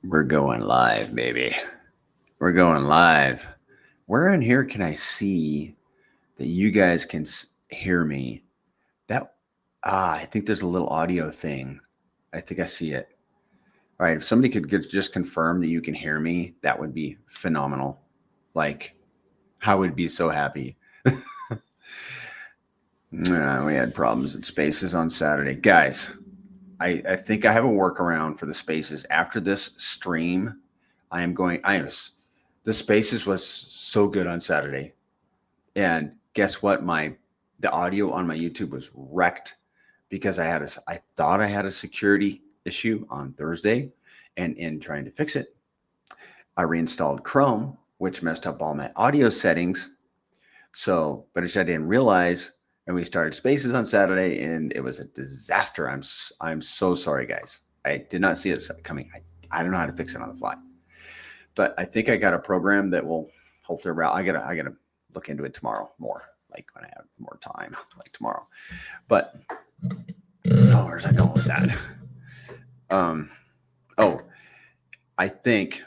We're going live, baby. We're going live. Where in here can I see that you guys can hear me? I think there's a little audio thing. I think I see it. All right. If somebody could just confirm that you can hear me, that would be phenomenal. Like, I would be so happy. We had problems at Spaces on Saturday. Guys, I think I have a workaround for the Spaces. After this stream, the Spaces was so good on Saturday. And guess what? The audio on my YouTube was wrecked because I thought I had a security issue on Thursday, and in trying to fix it, I reinstalled Chrome, which messed up all my audio settings. So, but I didn't realize, and we started Spaces on Saturday, and it was a disaster. I'm so sorry, guys. I did not see it coming. I don't know how to fix it on the fly, but I think I got a program that will hopefully route. I gotta look into it tomorrow more, like when I have more time, like tomorrow. But where's I going with that?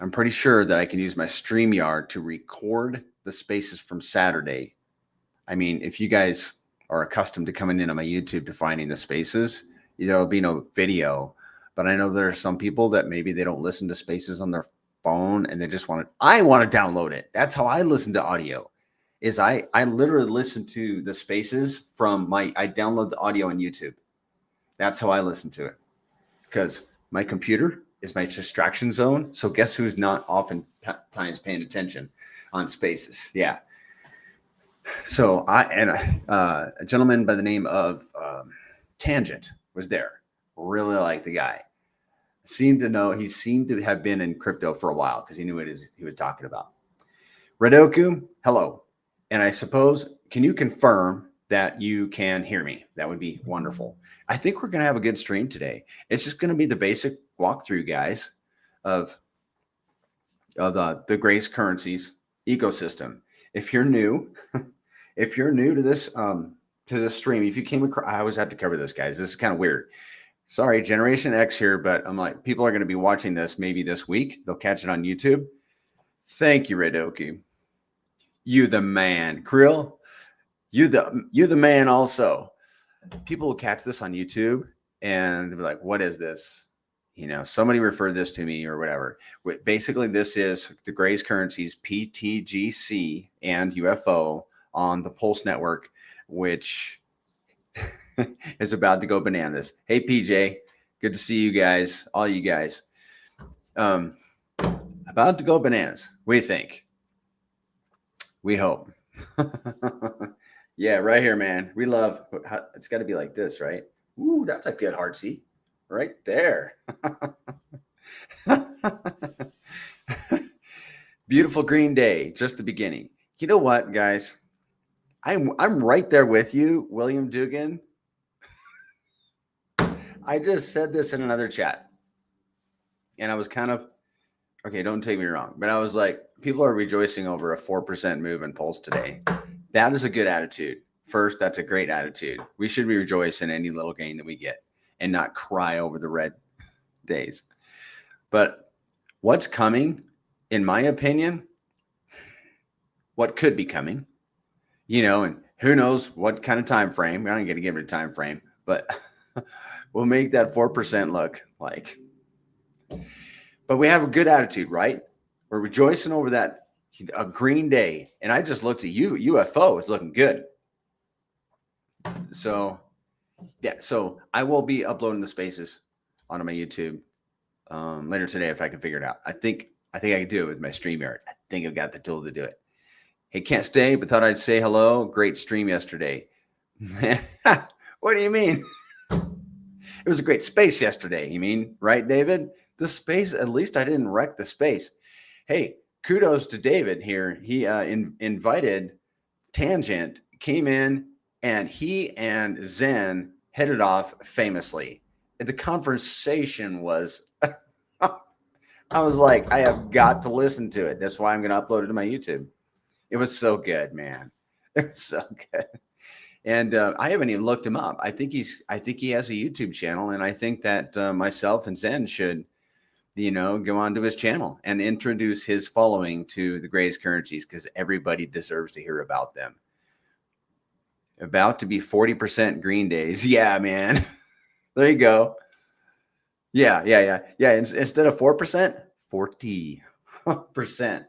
I'm pretty sure that I can use my StreamYard to record the Spaces from Saturday. I mean, if you guys are accustomed to coming in on my YouTube to finding the Spaces, there'll be no video. But I know there are some people that maybe they don't listen to Spaces on their phone and they just I want to download it. That's how I listen to audio. I literally listen to the Spaces I download the audio on YouTube. That's how I listen to it, because my computer is my distraction zone. So guess who's not oftentimes paying attention on Spaces? Yeah. So a gentleman by the name of Tangent was there. Really like the guy. He seemed to have been in crypto for a while because he knew what he was talking about. Redoku, hello. And I suppose, can you confirm that you can hear me? That would be wonderful. I think we're going to have a good stream today. It's just going to be the basic walkthrough, guys, of the Grace Currencies ecosystem. If you're new, to this stream, if you came across, I always have to cover this, guys. This is kind of weird. Sorry, Generation X here, but I'm like, people are going to be watching this maybe this week. They'll catch it on YouTube. Thank you, Redoki. You the man. Krill, you the man also. People will catch this on YouTube and they'll be like, what is this? Somebody referred this to me or whatever. Basically, this is the Grace Currencies, pTGC, and UFO on the Pulse Network, which is about to go bananas. Hey, PJ, good to see you guys, all you guys. About to go bananas. What do you think? We hope. Yeah, right here, man. We love, it's got to be like this, right? Ooh, that's a good heart seat right there. Beautiful green day, just the beginning. You know what, guys? I'm right there with you, William Dugan. I just said this in another chat, and I was kind of, okay, don't take me wrong, but I was like, people are rejoicing over a 4% move in Pulse today. That is a good attitude. First, that's a great attitude. We should rejoice in any little gain that we get and not cry over the red days. But what's coming, in my opinion, what could be coming, and who knows what kind of time frame. We're not going to give it a time frame, but we'll make that 4% look like. But we have a good attitude, right? We're rejoicing over that, a green day. And I just looked at UFO is looking good. So, yeah. So I will be uploading the Spaces onto my YouTube later today if I can figure it out. I think I can do it with my StreamYard. I think I've got the tool to do it. Hey, can't stay, but thought I'd say hello. Great stream yesterday. What do you mean? It was a great space yesterday. You mean, right, David? The space, at least I didn't wreck the space. Hey, kudos to David here. He invited Tangent, came in, and he and Zen headed off famously. The conversation was, I was like, I have got to listen to it. That's why I'm going to upload it to my YouTube. It was so good, man. It was so good. And I haven't even looked him up. I think he has a YouTube channel, and I think that myself and Zen should go onto his channel and introduce his following to the Grays currencies, because everybody deserves to hear about them. About to be 40% green days. Yeah, man. There you go. Yeah. Instead of 4%, 40%.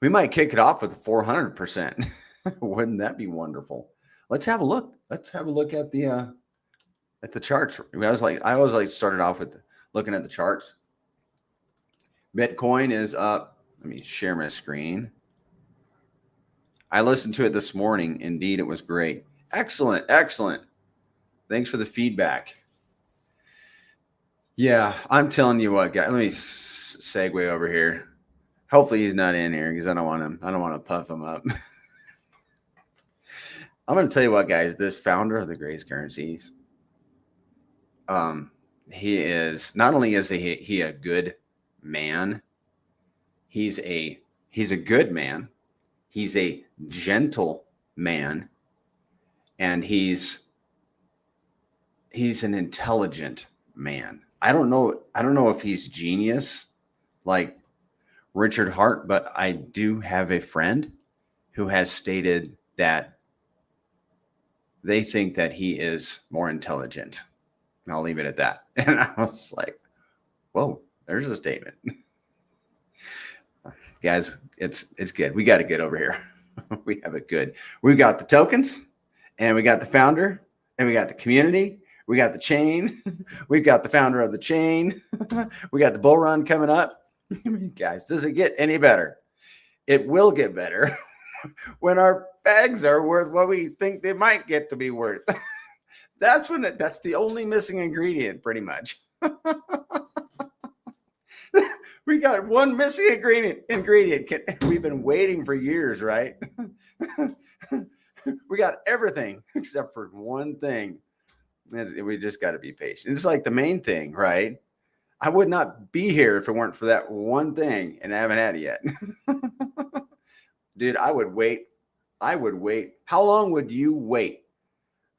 We might kick it off with 400%. Wouldn't that be wonderful? Let's have a look. Let's have a look at the charts. I always like started off with looking at the charts. Bitcoin is up. Let me share my screen. I listened to it this morning. Indeed, it was great. Excellent. Thanks for the feedback. Yeah, I'm telling you what, guys. Let me segue over here. Hopefully he's not in here, because I don't want to puff him up. I'm going to tell you what, guys. This founder of the Grays currencies, he is not only is he a good man, he's a good man. He's a gentle man, and he's an intelligent man. I don't know if he's genius like Richard Hart, but I do have a friend who has stated that they think that he is more intelligent. I'll leave it at that. And I was like, whoa, there's a statement. Guys, it's good. We got it good over here. We have it good. We've got the tokens, and we got the founder, and we got the community. We got the chain. We've got the founder of the chain. We got the bull run coming up. Guys, does it get any better? It will get better when our bags are worth what we think they might get to be worth. That's the only missing ingredient, pretty much. We got one missing ingredient. We've been waiting for years, right? We got everything except for one thing. We just got to be patient. It's like the main thing, right? I would not be here if it weren't for that one thing, and I haven't had it yet. Dude, I would wait. How long would you wait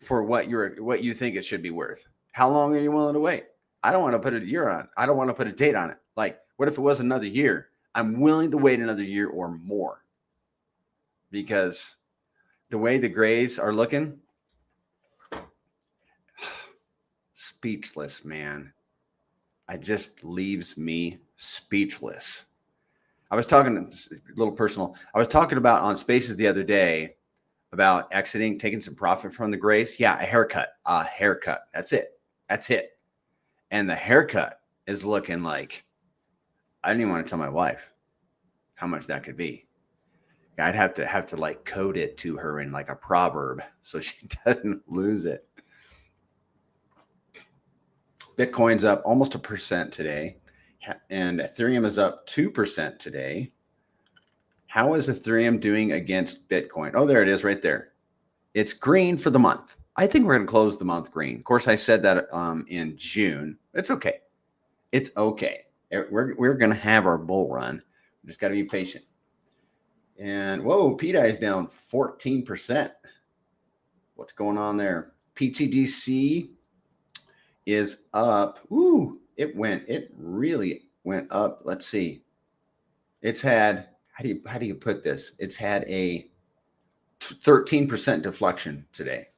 for what you think it should be worth? How long are you willing to wait? I don't want to put a year on it. I don't want to put a date on it. Like, what if it was another year? I'm willing to wait another year or more, because the way the Grays are looking, speechless, man. It just leaves me speechless. I was talking a little personal. I was talking about on Spaces the other day about exiting, taking some profit from the Grays. Yeah, a haircut. That's it. And the haircut is looking like, I didn't even want to tell my wife how much that could be. I'd have to like code it to her in like a proverb so she doesn't lose it. Bitcoin's up almost 1% today, and Ethereum is up 2% today. How is Ethereum doing against Bitcoin? Oh, there it is right there. It's green for the month. I think we're going to close the month green. Of course, I said that in June. It's okay. It's okay. We're going to have our bull run. We just got to be patient. And whoa, PDI is down 14%. What's going on there? pTGC is up. Ooh, it really went up. Let's see. It's had, how do you put this? It's had a 13% deflection today.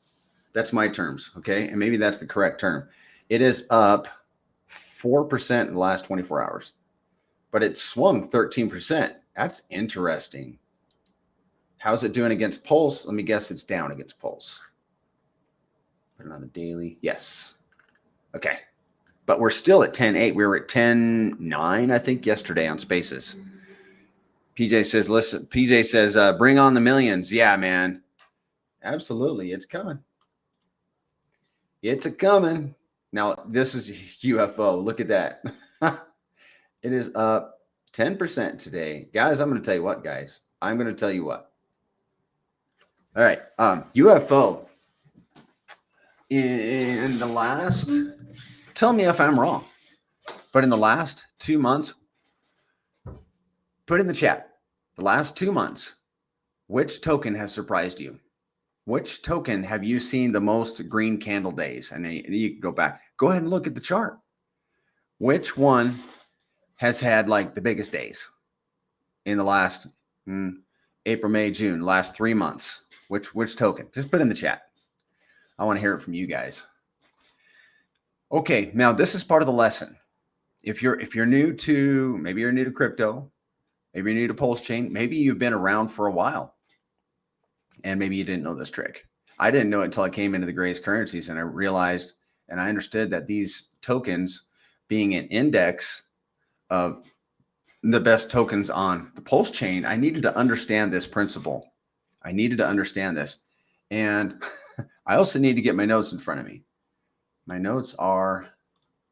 That's my terms, okay? And maybe that's the correct term. It is up 4% in the last 24 hours, but it swung 13%. That's interesting. How's it doing against Pulse? Let me guess, it's down against Pulse. Put it on the daily. Yes. Okay. But we're still at 10.8. We were at 10.9, I think, yesterday on Spaces. PJ says, listen, PJ says, bring on the millions. Yeah, man. Absolutely. It's coming. It's a coming. Now, this is UFO. Look at that. It is up 10% today. Guys, I'm going to tell you what, guys. I'm going to tell you what. All right. UFO. In the last, tell me if I'm wrong, but in the last 2 months, put in the chat, the last 2 months, which token has surprised you? Which token have you seen the most green candle days? And then you can go back. Go ahead and look at the chart. which one has had like the biggest days in the last April, May, June, last 3 months? Which token? Just put in the chat. I want to hear it from you guys. Okay, now this is part of the lesson. If you're new to, maybe you're new to crypto, maybe you're new to Pulse Chain, maybe you've been around for a while, and maybe you didn't know this trick. I didn't know it until I came into the Grace currencies, and I realized and I understood that these tokens, being an index of the best tokens on the Pulse chain, I needed to understand this principle. I needed to understand this. And I also need to get my notes in front of me. My notes are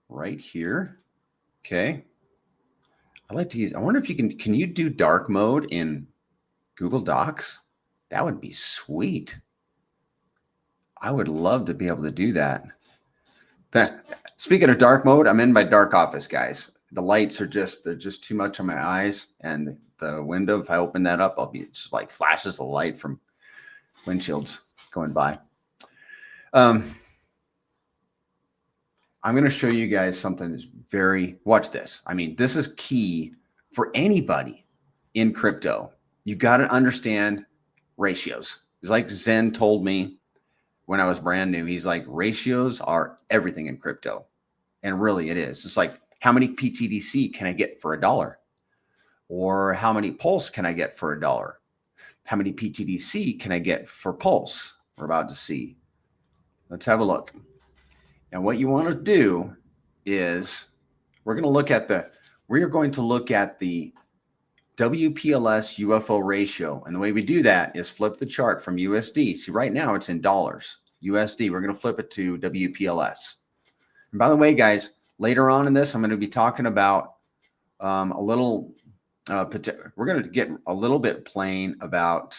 right here. Okay. I like to use, I wonder if you can you do dark mode in Google Docs? That would be sweet. I would love to be able to do that. Speaking of dark mode, I'm in my dark office, guys. The lights are they're just too much on my eyes. And the window, if I open that up, I'll be just like flashes of light from windshields going by. I'm going to show you guys something that's watch this. I mean, this is key for anybody in crypto. You got to understand ratios. It's like Zen told me when I was brand new. He's like, ratios are everything in crypto. And really it is. It's like, how many pTGC can I get for $1? Or how many Pulse can I get for $1? How many pTGC can I get for Pulse? We're about to see. Let's have a look. And what you want to do is we're going to look at the WPLS UFO ratio. And the way we do that is flip the chart from USD. See, right now it's in dollars. USD, we're going to flip it to WPLS. And by the way, guys, later on in this, I'm going to be talking about we're going to get a little bit plain about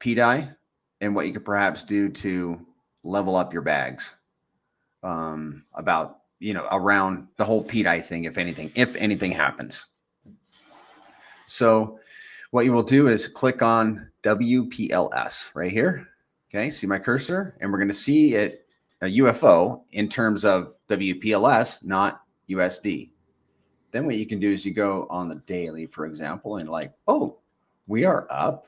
PDI and what you could perhaps do to level up your bags, about, around the whole PDI thing, if anything happens. So what you will do is click on WPLS right here. Okay, see my cursor? And we're going to see it, a UFO, in terms of WPLS, not USD. Then what you can do is you go on the daily, for example, and like, oh, we are up.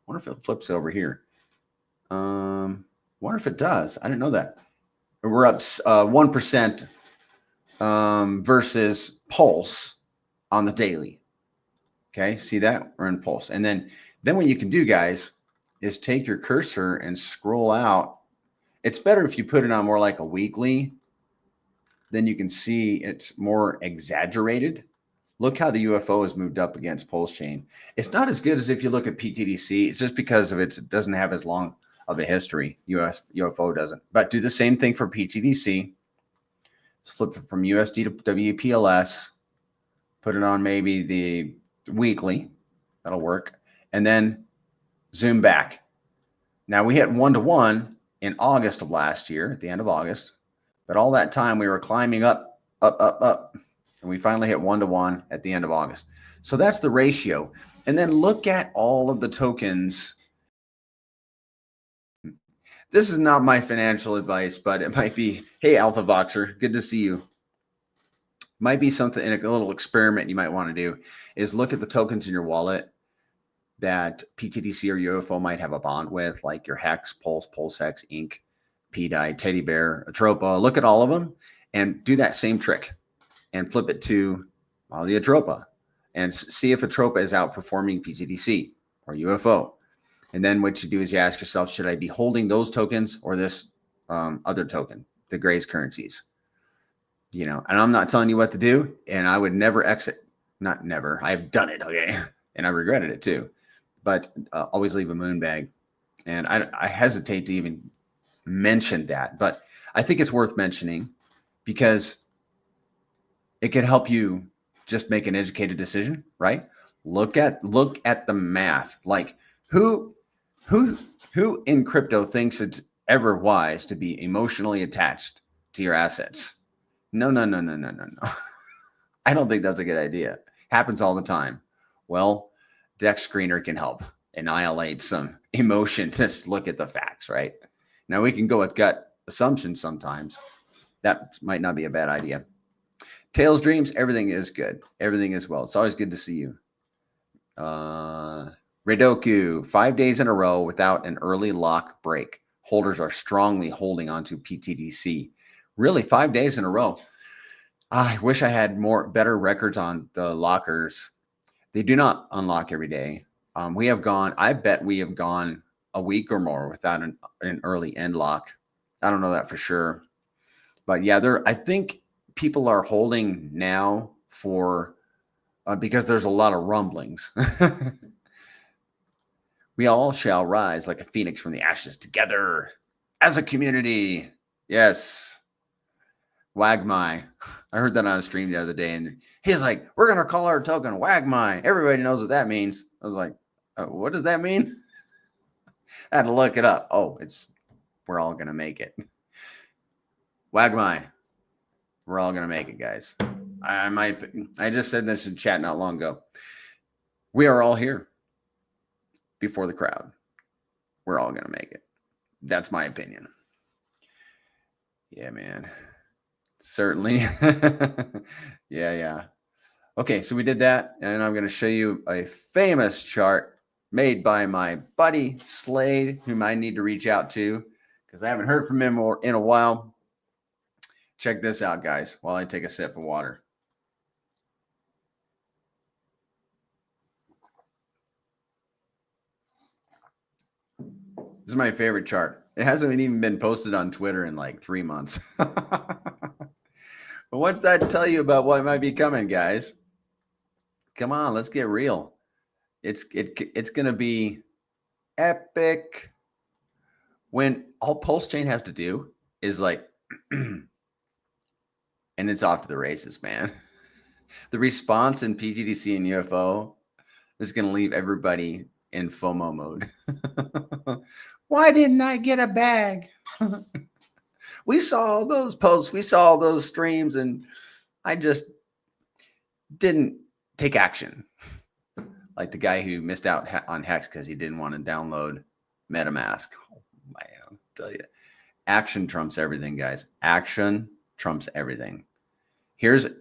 Wonder if it flips over here. Wonder if it does. I didn't know that. We're up 1% versus Pulse on the daily. Okay, see that? We're in Pulse. And then what you can do, guys, is take your cursor and scroll out. It's better if you put it on more like a weekly. Then you can see it's more exaggerated. Look how the UFO has moved up against Pulse chain. It's not as good as if you look at pTGC. It's just because of it doesn't have as long of a history. UFO doesn't. But do the same thing for pTGC. Flip it from USD to WPLS. Put it on maybe the weekly. That'll work. And then zoom back. Now we hit 1-to-1 in August of last year, at the end of August. But all that time we were climbing up. And we finally hit 1-to-1 at the end of August. So that's the ratio. And then look at all of the tokens. This is not my financial advice, but it might be, hey, Alpha Voxer, good to see you. Might be something, in a little experiment you might want to do, is look at the tokens in your wallet that pTGC or UFO might have a bond with, like your Hex, Pulse, PulseX, Inc., PDI, Teddy Bear, Atropa. Look at all of them and do that same trick and flip it to the Atropa and see if Atropa is outperforming pTGC or UFO. And then what you do is you ask yourself, should I be holding those tokens or this other token, the Grace currencies? And I'm not telling you what to do, and I would never exit. Not never. I've done it, okay? And I regretted it too. But always leave a moon bag. And I hesitate to even mention that, but I think it's worth mentioning because it could help you just make an educated decision, right? Look at the math. Like who in crypto thinks it's ever wise to be emotionally attached to your assets? No. I don't think that's a good idea. Happens all the time. Well, Dex Screener can help annihilate some emotion. Just look at the facts, right? Now we can go with gut assumptions sometimes, That might not be a bad idea. Tails Dreams, everything is good. Everything is well. It's always good to see you. Redoku, 5 days in a row without an early lock break. Holders are strongly holding onto pTGC. Really, 5 days in a row. I wish I had better records on the lockers. They do not unlock every day. I bet we have gone a week or more without an early end lock. I don't know that for sure. But yeah, I think people are holding now for because there's a lot of rumblings. We all shall rise like a phoenix from the ashes together as a community. Yes. Wagmai. I heard that on a stream the other day, and he's like, we're going to call our token Wagmai. Everybody knows what that means. I was like, what does that mean? I had to look it up. Oh, we're all going to make it. Wagmai. We're all going to make it, guys. I just said this in chat not long ago. We are all here before the crowd. We're all going to make it. That's my opinion. Yeah, man. Certainly. Yeah. Okay, so we did that, and I'm going to show you a famous chart made by my buddy Slade, whom I need to reach out to because I haven't heard from him in a while. Check this out, guys, while I take a sip of water. This is my favorite chart. It hasn't even been posted on Twitter in like 3 months. But what's that tell you about what might be coming, guys? Come on, let's get real. It's going to be epic. When all Pulse Chain has to do is like, and it's off to the races, man. The response in pTGC and UFO is going to leave everybody in FOMO mode. Why didn't I get a bag? We saw all those posts, we saw all those streams, and I just didn't take action. Like the guy who missed out on Hex because he didn't want to download MetaMask. Oh, man, I'll tell you. Action trumps everything, guys. Action trumps everything.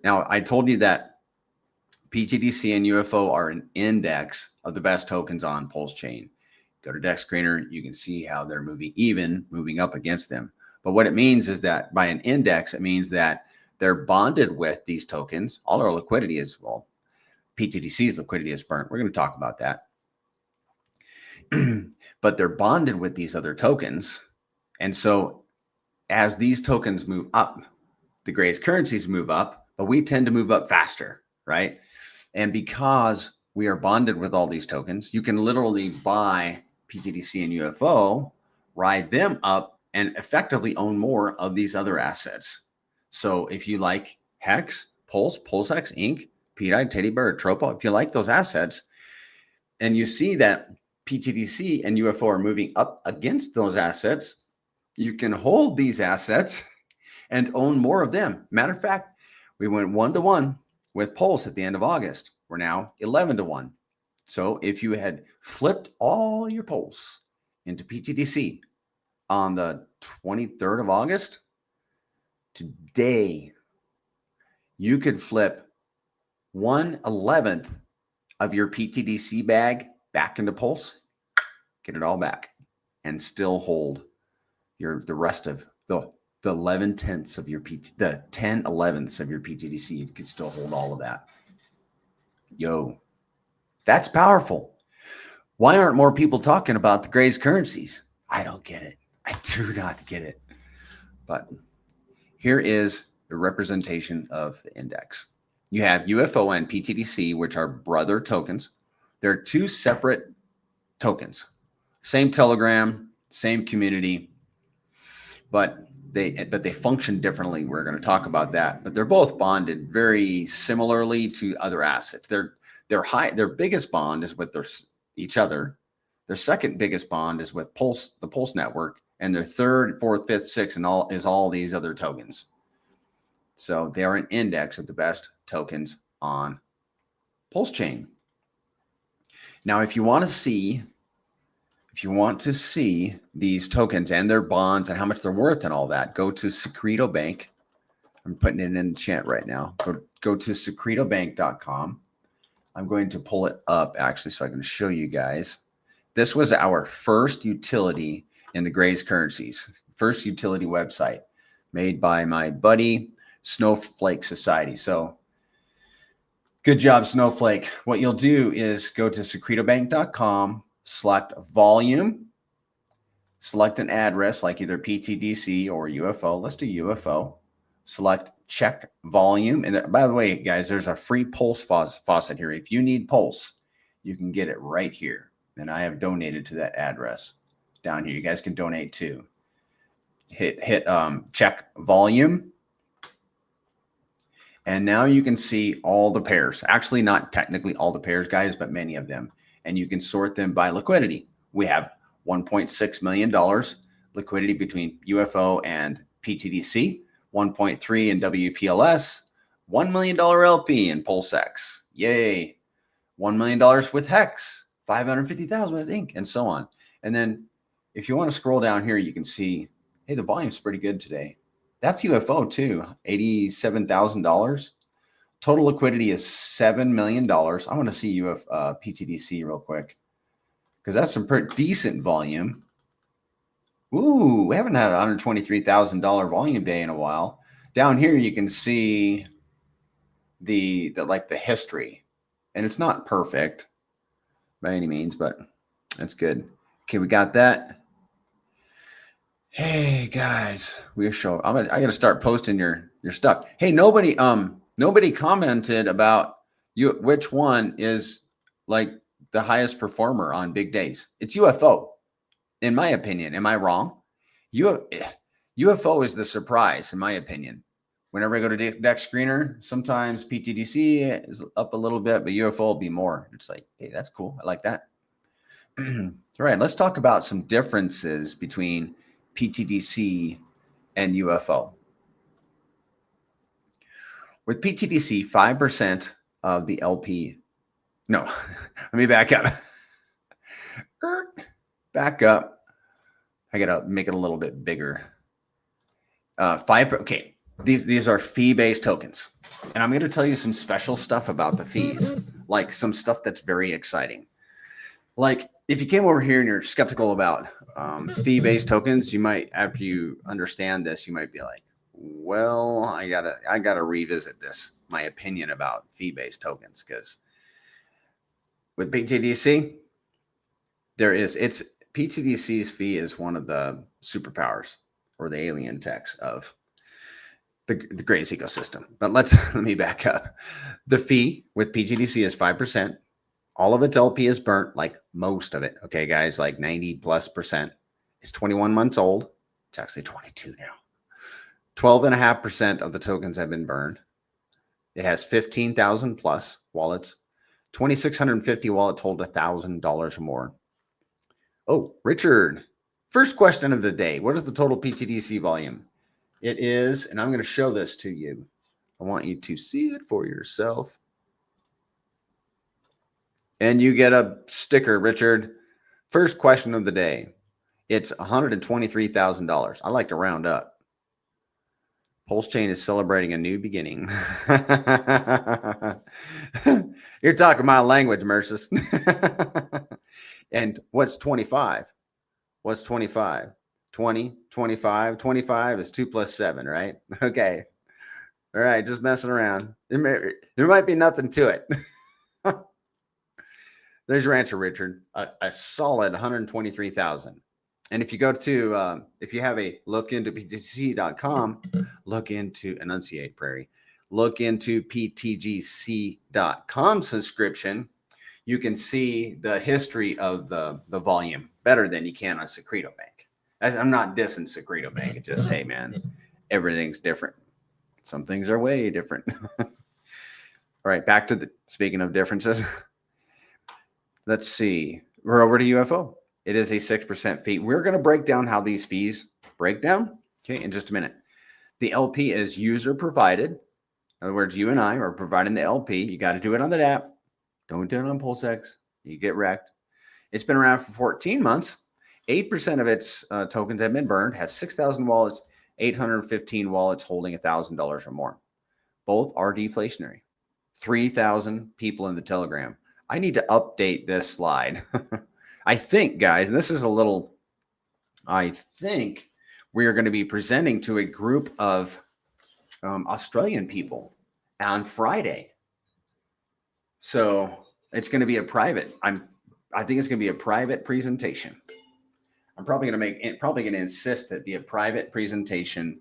Now, I told you that pTGC and UFO are an index of the best tokens on Pulse Chain. Go to Dex Screener, you can see how they're moving up against them. But what it means is that by an index, it means that they're bonded with these tokens. All our liquidity is, well, pTGC's liquidity is burnt. We're going to talk about that. But they're bonded with these other tokens. And so as these tokens move up, the Gray's currencies move up, but we tend to move up faster, right? And because we are bonded with all these tokens, you can literally buy pTGC and UFO, ride them up, and effectively own more of these other assets. So if you like Hex, Pulse, PulseX, Inc., P-Dye, Teddy Bear, Tropo, if you like those assets, and you see that pTGC and UFO are moving up against those assets, you can hold these assets and own more of them. Matter of fact, we went 1-to-1 with Pulse at the end of August. We're now 11-to-1. So if you had flipped all your Pulse into pTGC on the 23rd of August, today you could flip 1/11 of your pTGC bag back into Pulse, get it all back, and still hold the rest of the 11/10ths of your the 10/11ths of your pTGC. You could still hold all of that. Yo, that's powerful. Why aren't more people talking about the Gray's currencies? I don't get it. I do not get it. But here is the representation of the index. You have UFO and pTGC, which are brother tokens. They're two separate tokens. Same Telegram, same community, but they function differently. We're going to talk about that. But they're both bonded very similarly to other assets. Their biggest bond is with each other. Their second biggest bond is with the Pulse network, and their third, fourth, fifth, sixth, and all these other tokens. So they are an index of the best tokens on Pulse Chain. Now, if you want to see these tokens and their bonds and how much they're worth and all that, go to Secreto Bank I'm putting it in the chat right now. Go to secretobank.com. I'm going to pull it up actually so I can show you guys. This was our first utility in the Gray's currencies, first utility website made by my buddy Snowflake Society. So good job, Snowflake. What you'll do is go to secretobank.com, select volume, select an address like either pTGC or UFO. Let's do UFO. Select check volume. And by the way, guys, there's a free pulse faucet here. If you need pulse, you can get it right here. And I have donated to that address down here. You guys can donate too. Hit check volume. And now you can see all the pairs. Actually, not technically all the pairs, guys, but many of them. And you can sort them by liquidity. We have $1.6 million liquidity between UFO and pTGC, 1.3 in WPLS, $1 million LP in PulseX. Yay. $1 million with Hex, 550,000, I think, and so on. And then if you want to scroll down here, you can see, hey, the volume's pretty good today. That's UFO too, $87,000. Total liquidity is $7 million. I want to see pTGC real quick because that's some pretty decent volume. Ooh, we haven't had a $123,000 volume day in a while. Down here, you can see the history, and it's not perfect by any means, but that's good. Okay, we got that. Hey guys, I got to start posting your stuff. Hey, nobody commented about which one is like the highest performer on big days. It's UFO. In my opinion, am I wrong? UFO is the surprise, in my opinion. Whenever I go to Dex Screener, sometimes pTGC is up a little bit, but UFO will be more. It's like, hey, that's cool. I like that. All right, let's talk about some differences between pTGC and UFO. With pTGC, 5% of the LP. No, let me back up. Back up. I gotta make it a little bit bigger. Okay, these are fee-based tokens, and I'm going to tell you some special stuff about the fees, like some stuff that's very exciting. Like if you came over here and you're skeptical about fee-based tokens, you might, after you understand this, you might be like, well, I gotta revisit this, my opinion about fee-based tokens, because with pTGC, pTGC's fee is one of the superpowers or the alien techs of the Gray's ecosystem. But let me back up. The fee with pTGC is 5%. All of its LP is burnt, like most of it. Okay, guys, like 90+%. It's 21 months old. It's actually 22 now. 12.5% of the tokens have been burned. It has 15,000 plus wallets. 2,650 wallets hold $1,000 or more. Oh, Richard, first question of the day. What is the total pTGC volume? It is, and I'm going to show this to you. I want you to see it for yourself. And you get a sticker, Richard. First question of the day. It's $123,000. I like to round up. Pulse Chain is celebrating a new beginning. You're talking my language, Mercis. And what's 25? What's 25? 20, 25. 25 is 2 plus 7, right? Okay. All right, just messing around. There might be nothing to it. There's your answer, Richard. A solid 123,000. And if you go to, if you have a look into ptgc.com, look into Enunciate Prairie, look into ptgc.com subscription, you can see the history of the volume better than you can on Secreto Bank. I'm not dissing Secreto Bank. It's just, hey, man, everything's different. Some things are way different. All right, back to speaking of differences. Let's see. We're over to UFO. It is a 6% fee. We're going to break down how these fees break down, okay, in just a minute. The LP is user provided. In other words, you and I are providing the LP. You got to do it on the app. Don't do it on PulseX. You get wrecked. It's been around for 14 months. 8% of its tokens have been burned, has 6,000 wallets, 815 wallets holding $1,000 or more. Both are deflationary. 3,000 people in the Telegram. I need to update this slide. I think, guys, and this is a little, I think we are going to be presenting to a group of Australian people on Friday. So it's going to be a private. I think it's going to be a private presentation. I'm probably going to insist that it be a private presentation.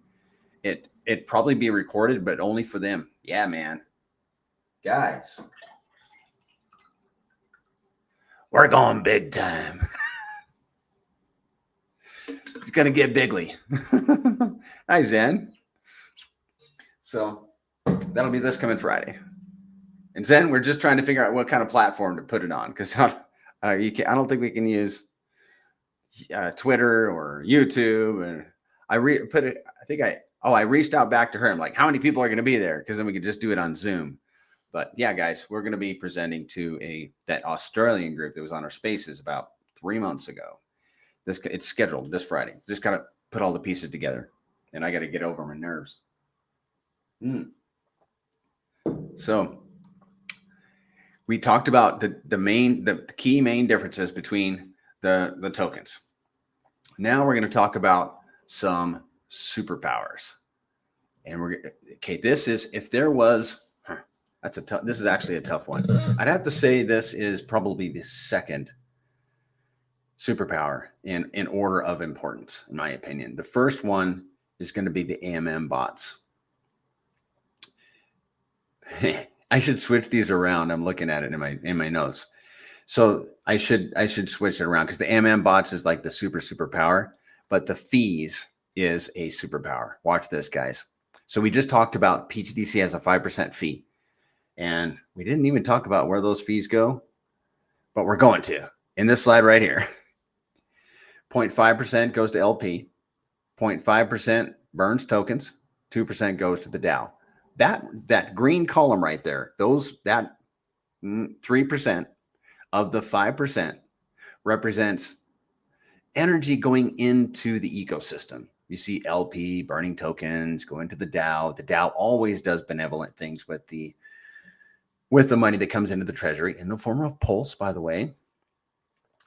It probably be recorded, but only for them. Yeah, man. Guys, we're going big time. It's going to get bigly. Hi, Zen. So that'll be this coming Friday. And Zen, we're just trying to figure out what kind of platform to put it on, because I don't think we can use Twitter or YouTube. And I reached out back to her. I'm like, how many people are going to be there? Because then we could just do it on Zoom. But yeah, guys, we're going to be presenting to that Australian group that was on our Spaces about 3 months ago. It's scheduled this Friday. Just got to put all the pieces together, and I got to get over my nerves. So we talked about the key main differences between the tokens. Now we're going to talk about some superpowers, and this is, if there was. This is actually a tough one. I'd have to say this is probably the second superpower in order of importance, in my opinion. The first one is going to be the AMM bots. I should switch these around. I'm looking at it in my notes. So I should switch it around, because the AMM bots is like the superpower, but the fees is a superpower. Watch this, guys. So we just talked about pTGC has a 5% fee. And we didn't even talk about where those fees go, but we're going to in this slide right here. 0.5% goes to LP, 0.5% burns tokens, 2% goes to the DAO. That green column right there, that 3% of the 5% represents energy going into the ecosystem. You see LP burning tokens, going to the DAO. The DAO always does benevolent things with the money that comes into the treasury in the form of pulse, by the way.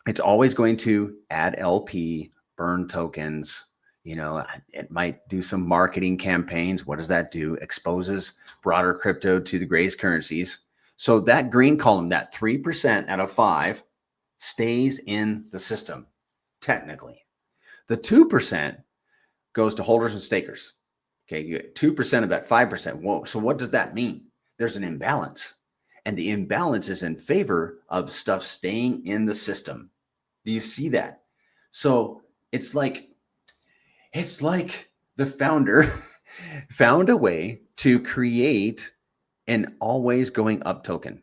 It's always going to add LP, burn tokens. It might do some marketing campaigns. What does that do? Exposes broader crypto to the greatest currencies. So that green column, that 3% out of 5, stays in the system, technically. The 2% goes to holders and stakers. Okay, you get 2% of that 5%. Whoa, so what does that mean? There's an imbalance. And the imbalance is in favor of stuff staying in the system. Do you see that? So it's like the founder found a way to create an always going up token.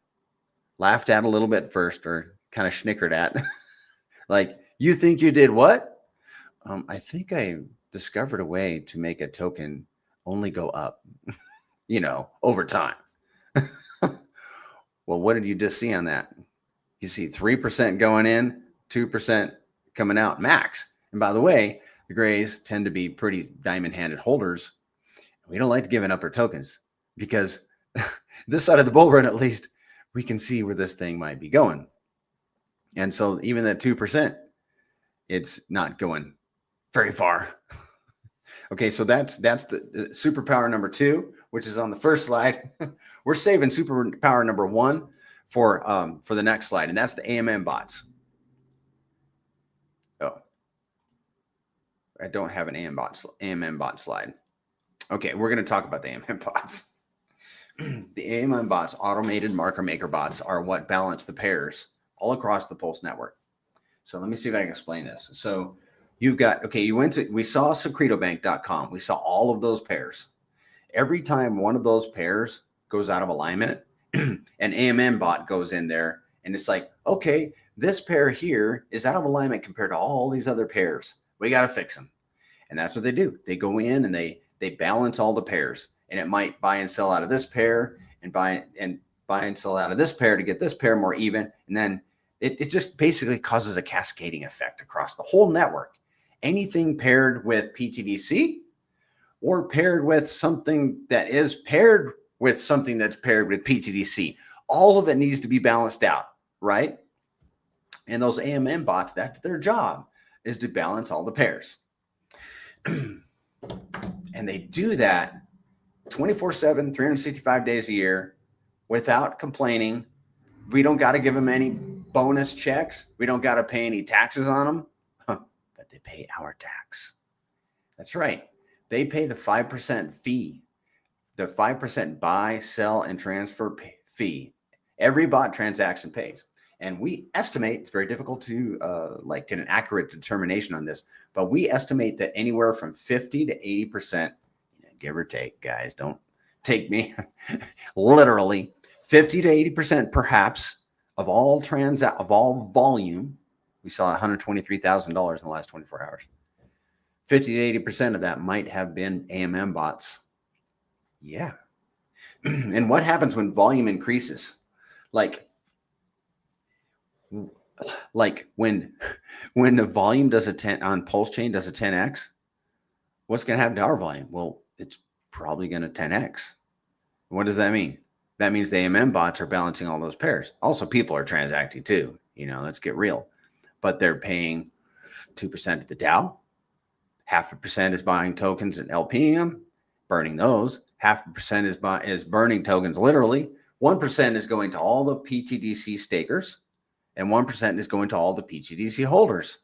Laughed at a little bit first, or kind of snickered at. Like, you think you did what? I think I discovered a way to make a token only go up, over time. Well, what did you just see on that? You see 3% going in, 2% coming out max. And by the way, the grays tend to be pretty diamond-handed holders. We don't like to give up our tokens, because this side of the bull run, at least, we can see where this thing might be going. And so even that 2%, it's not going very far. Okay, so that's the superpower number 2, which is on the first slide. We're saving superpower number 1 for the next slide, and that's the AMM bots. Oh, I don't have an AMM bot slide. Okay, we're going to talk about the AMM bots. The AMM bots, automated marker maker bots, are what balance the pairs all across the Pulse network. So let me see if I can explain this. So you've got, we saw secretobank.com. We saw all of those pairs. Every time one of those pairs goes out of alignment, an AMM bot goes in there, and it's like, okay, this pair here is out of alignment compared to all these other pairs. We got to fix them. And that's what they do. They go in and they balance all the pairs, and it might buy and sell out of this pair and buy and sell out of this pair to get this pair more even. And then it just basically causes a cascading effect across the whole network. Anything paired with pTGC or paired with something that is paired with something that's paired with pTGC. All of it needs to be balanced out, right? And those AMM bots, that's their job, is to balance all the pairs. And they do that 24/7, 365 days a year without complaining. We don't got to give them any bonus checks. We don't got to pay any taxes on them, but they pay our tax. That's right. They pay the 5% fee, the 5% buy, sell, and transfer fee. Every bot transaction pays. And we estimate, it's very difficult to get an accurate determination on this, but we estimate that anywhere from 50 to 80%, give or take, guys, don't take me literally, 50 to 80% perhaps of all volume. We saw $123,000 in the last 24 hours. 50 to 80% of that might have been AMM bots. Yeah. And what happens when volume increases? Like when the volume does a 10 on Pulse Chain does a 10x, what's going to happen to our volume? Well, it's probably going to 10x. What does that mean? That means the AMM bots are balancing all those pairs. Also, people are transacting too. Let's get real. But they're paying 2% of the Dow. 0.5% is buying tokens and LP'ing them, burning those. 0.5% is burning tokens literally. 1% is going to all the pTGC stakers, and 1% is going to all the pTGC holders.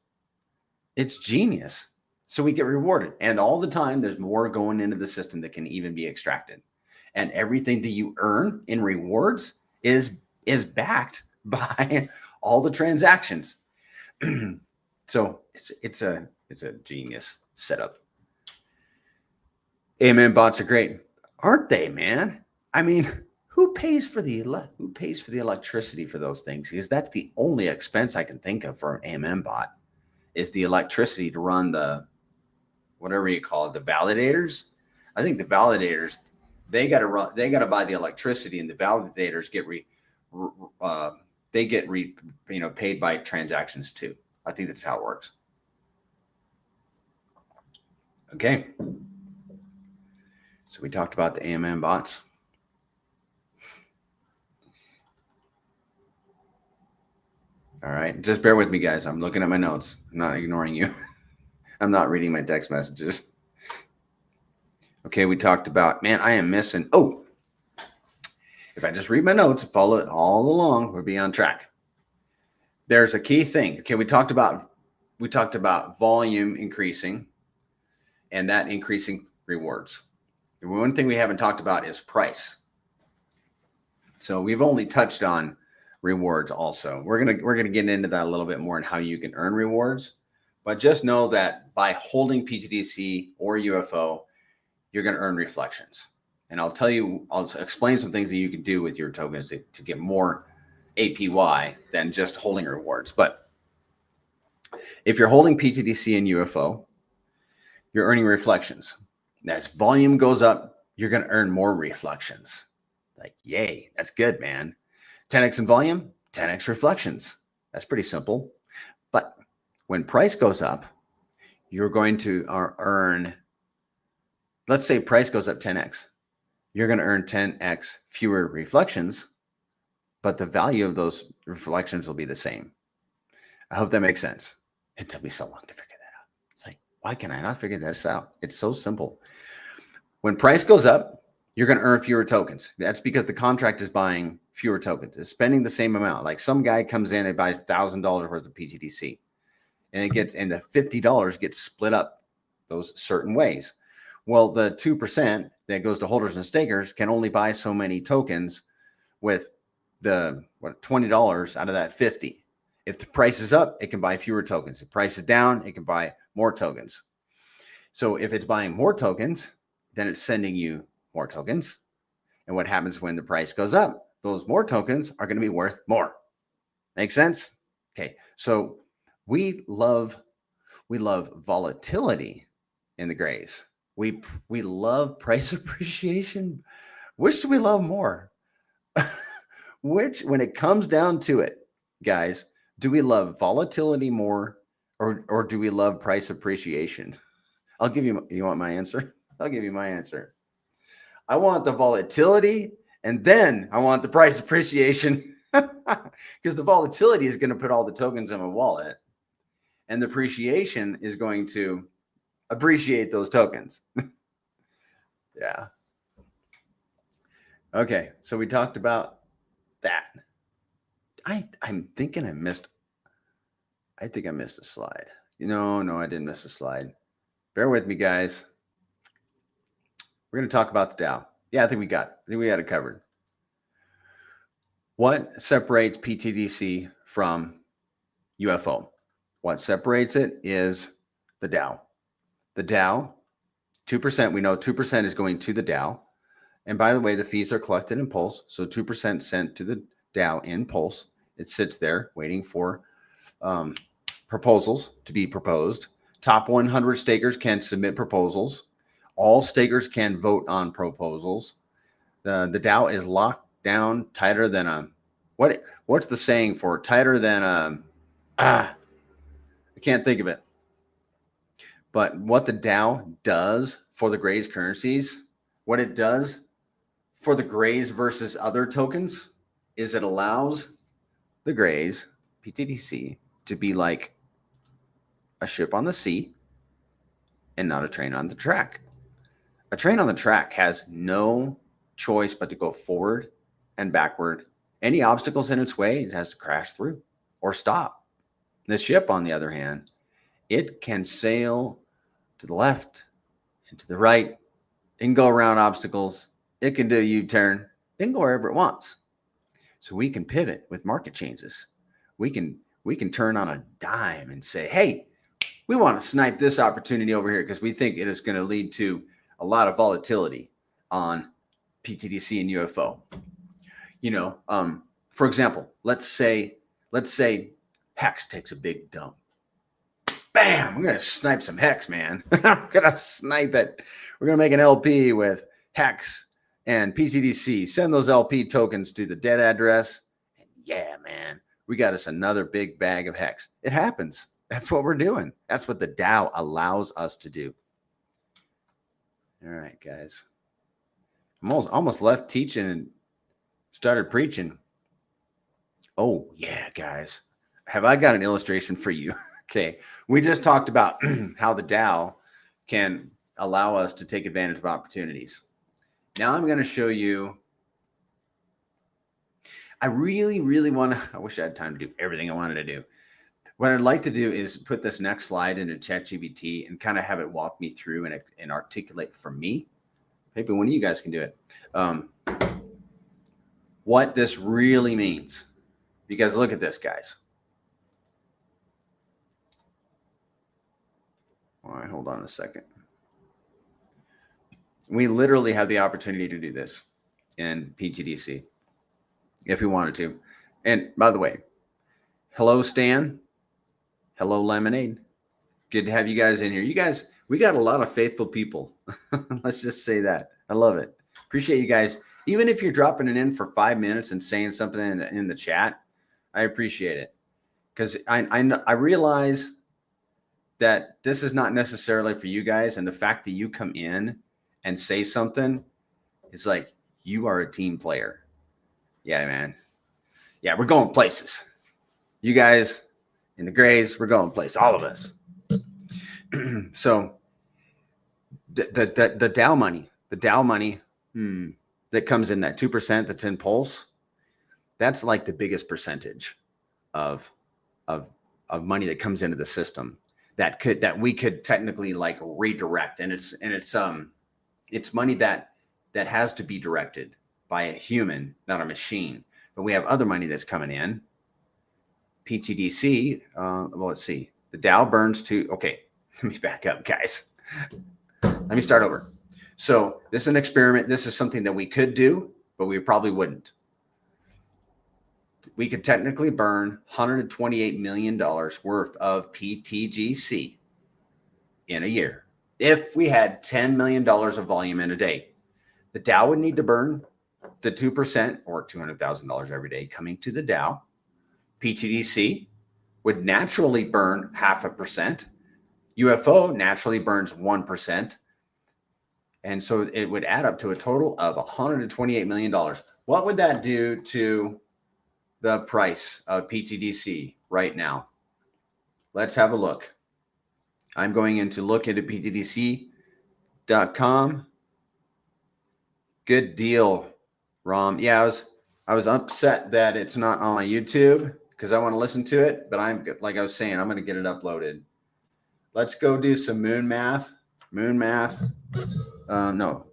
It's genius. So we get rewarded. And all the time, there's more going into the system that can even be extracted. And everything that you earn in rewards is backed by all the transactions. So it's a genius setup. AMM bots are great, aren't they, man? I mean, who pays for the electricity for those things? Because that's the only expense I can think of for an AMM bot is the electricity to run the whatever you call it, the validators. I think the validators, they got to buy the electricity, and the validators get paid by transactions too. I think that's how it works. Okay. So we talked about the AMM bots. All right. Just bear with me, guys. I'm looking at my notes. I'm not ignoring you. I'm not reading my text messages. Okay. We talked about, man, I am missing. Oh, if I just read my notes and follow it all along, we'll be on track. There's a key thing. Okay. We talked about volume increasing and that increasing rewards. The one thing we haven't talked about is price. So we've only touched on rewards also. We're gonna get into that a little bit more and how you can earn rewards. But just know that by holding pTGC or UFO, you're gonna earn reflections. And I'll explain some things that you can do with your tokens to get more APY than just holding rewards. But if you're holding pTGC and UFO, you're earning reflections. As volume goes up, you're going to earn more reflections. Like, yay, that's good, man. 10x in volume, 10x reflections. That's pretty simple. But when price goes up, you're going to earn, let's say price goes up 10x. You're going to earn 10x fewer reflections, but the value of those reflections will be the same. I hope that makes sense. It took me so long to figure that out. It's like, why can I not figure this out? It's so simple. When price goes up, you're going to earn fewer tokens. That's because the contract is buying fewer tokens. It's spending the same amount. Like some guy comes in and buys $1,000 worth of pTGC, and the $50 gets split up those certain ways. Well, the 2% that goes to holders and stakers can only buy so many tokens with the $20 out of that 50. If the price is up, it can buy fewer tokens. If the price is down, it can buy more tokens. So if it's buying more tokens, then it's sending you more tokens. And what happens when the price goes up? Those more tokens are going to be worth more. Make sense? Okay. So we love volatility in the grays. We love price appreciation. Which do we love more? When it comes down to it, guys, do we love volatility more or do we love price appreciation? I'll give you want my answer? I'll give you my answer. I want the volatility, and then I want the price appreciation, because the volatility is going to put all the tokens in my wallet, and the appreciation is going to appreciate those tokens. Yeah. Okay, so we talked about that. I'm thinking I think I missed a slide. No, I didn't miss a slide. Bear with me, guys. We're going to talk about the Dow. Yeah, I think we got it covered. What separates pTGC from UFO? What separates it is the Dow. The Dow, 2%, we know 2% is going to the Dow. And by the way, the fees are collected in Pulse. So 2% sent to the Dow in Pulse. It sits there waiting for proposals to be proposed. Top 100 stakers can submit proposals. All stakers can vote on proposals. The Dow is locked down tighter than a what's the saying for tighter than a I can't think of it. But what the Dow does for the Grays currencies, what it does for the Grays versus other tokens, is it allows the Grays, pTGC, to be like a ship on the sea and not a train on the track. A train on the track has no choice but to go forward and backward. Any obstacles in its way, it has to crash through or stop. The ship, on the other hand, it can sail to the left and to the right. It can go around obstacles. It can do a U-turn. It can go wherever it wants. So we can pivot with market changes. We can turn on a dime and say, hey, we want to snipe this opportunity over here because we think it is going to lead to a lot of volatility on pTGC and UFO. For example, let's say Hex takes a big dump. Bam! We're going to snipe some Hex, man. I'm going to snipe it. We're going to make an LP with Hex and pTGC. Send those LP tokens to the dead address. And yeah, man, we got us another big bag of Hex. It happens. That's what we're doing. That's what the Dow allows us to do. All right, guys. I'm almost left teaching and started preaching. Oh, yeah, guys. Have I got an illustration for you? Okay. We just talked about how the Dow can allow us to take advantage of opportunities. Now I'm going to show you. I really, really want to. I wish I had time to do everything I wanted to do. What I'd like to do is put this next slide into ChatGPT and kind of have it walk me through and articulate for me. Maybe one of you guys can do it. What this really means. Because look at this, guys. All right, hold on a second. We literally have the opportunity to do this in pTGC if we wanted to. And by the way, hello, Stan. Hello, Lemonade. Good to have you guys in here. You guys, we got a lot of faithful people. Let's just say that. I love it. Appreciate you guys. Even if you're dropping it in for 5 minutes and saying something in the chat, I appreciate it. Because I realize that this is not necessarily for you guys. And the fact that you come in and say something, it's like you are a team player. Yeah, man. Yeah, we're going places. You guys in the Grays, we're going places. All of us. So the Dow money, that comes in, that 2% that's in Pulse, that's like the biggest percentage of money that comes into the system that we could technically like redirect. And it's money that has to be directed by a human, not a machine. But we have other money that's coming in. pTGC, well, let's see. The Dow burns to, okay, let me back up, guys. Let me start over. So this is an experiment. This is something that we could do, but we probably wouldn't. We could technically burn $128 million worth of pTGC in a year if we had $10 million of volume in a day. The Dow would need to burn the 2% or $200,000 every day coming to the Dow. pTGC would naturally burn 0.5%. UFO naturally burns 1%. And so it would add up to a total of $128 million. What would that do to the price of pTGC right now? Let's have a look. I'm going in to look into pTGC.com. Good deal, Rom. Yeah, I was upset that it's not on my YouTube because I want to listen to it, but like I was saying, I'm going to get it uploaded. Let's go do some moon math.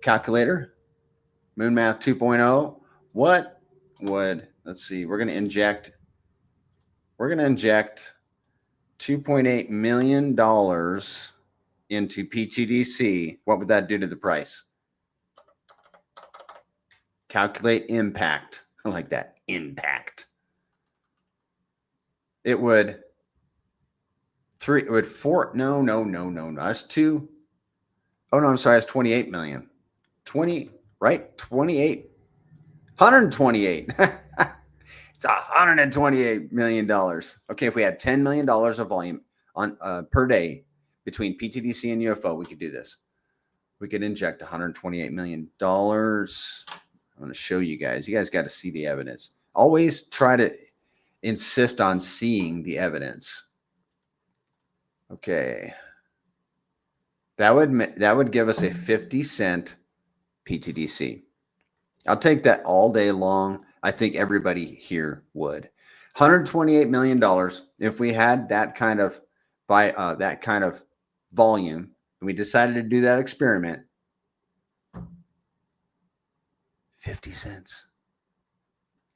Calculator. Moon math 2.0. What would, let's see, we're going to inject $2.8 million into pTGC. What would that do to the price? Calculate impact. I like that. Impact. It would That's 2. Oh no, I'm sorry, it's 28 million. 20, right? 28. 128. It's $128 million. Okay, if we had $10 million of volume on per day between pTGC and UFO, we could do this. We could inject $128 million. I'm going to show you guys. You guys got to see the evidence. Always try to insist on seeing the evidence. Okay. That would give us a 50-cent pTGC. I'll take that all day long. I think everybody here would. $128 million. If we had that kind of volume, and we decided to do that experiment, 50 cents.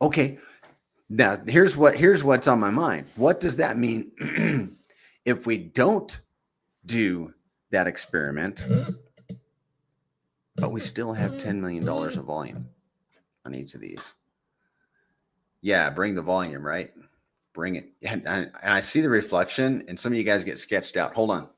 Okay. Now here's what's on my mind. What does that mean if we don't do that experiment, but we still have $10 million of volume on each of these? Yeah, bring the volume, right? Bring it. And I see the reflection, and some of you guys get sketched out. Hold on.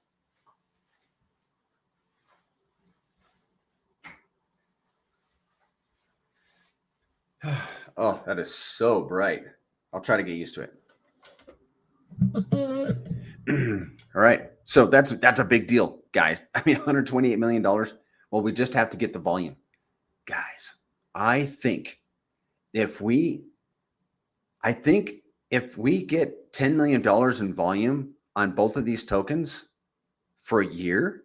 Oh, that is so bright. I'll try to get used to it. All right. So that's a big deal, guys. I mean, $128 million. Well, we just have to get the volume. Guys, I think if we get $10 million in volume on both of these tokens for a year,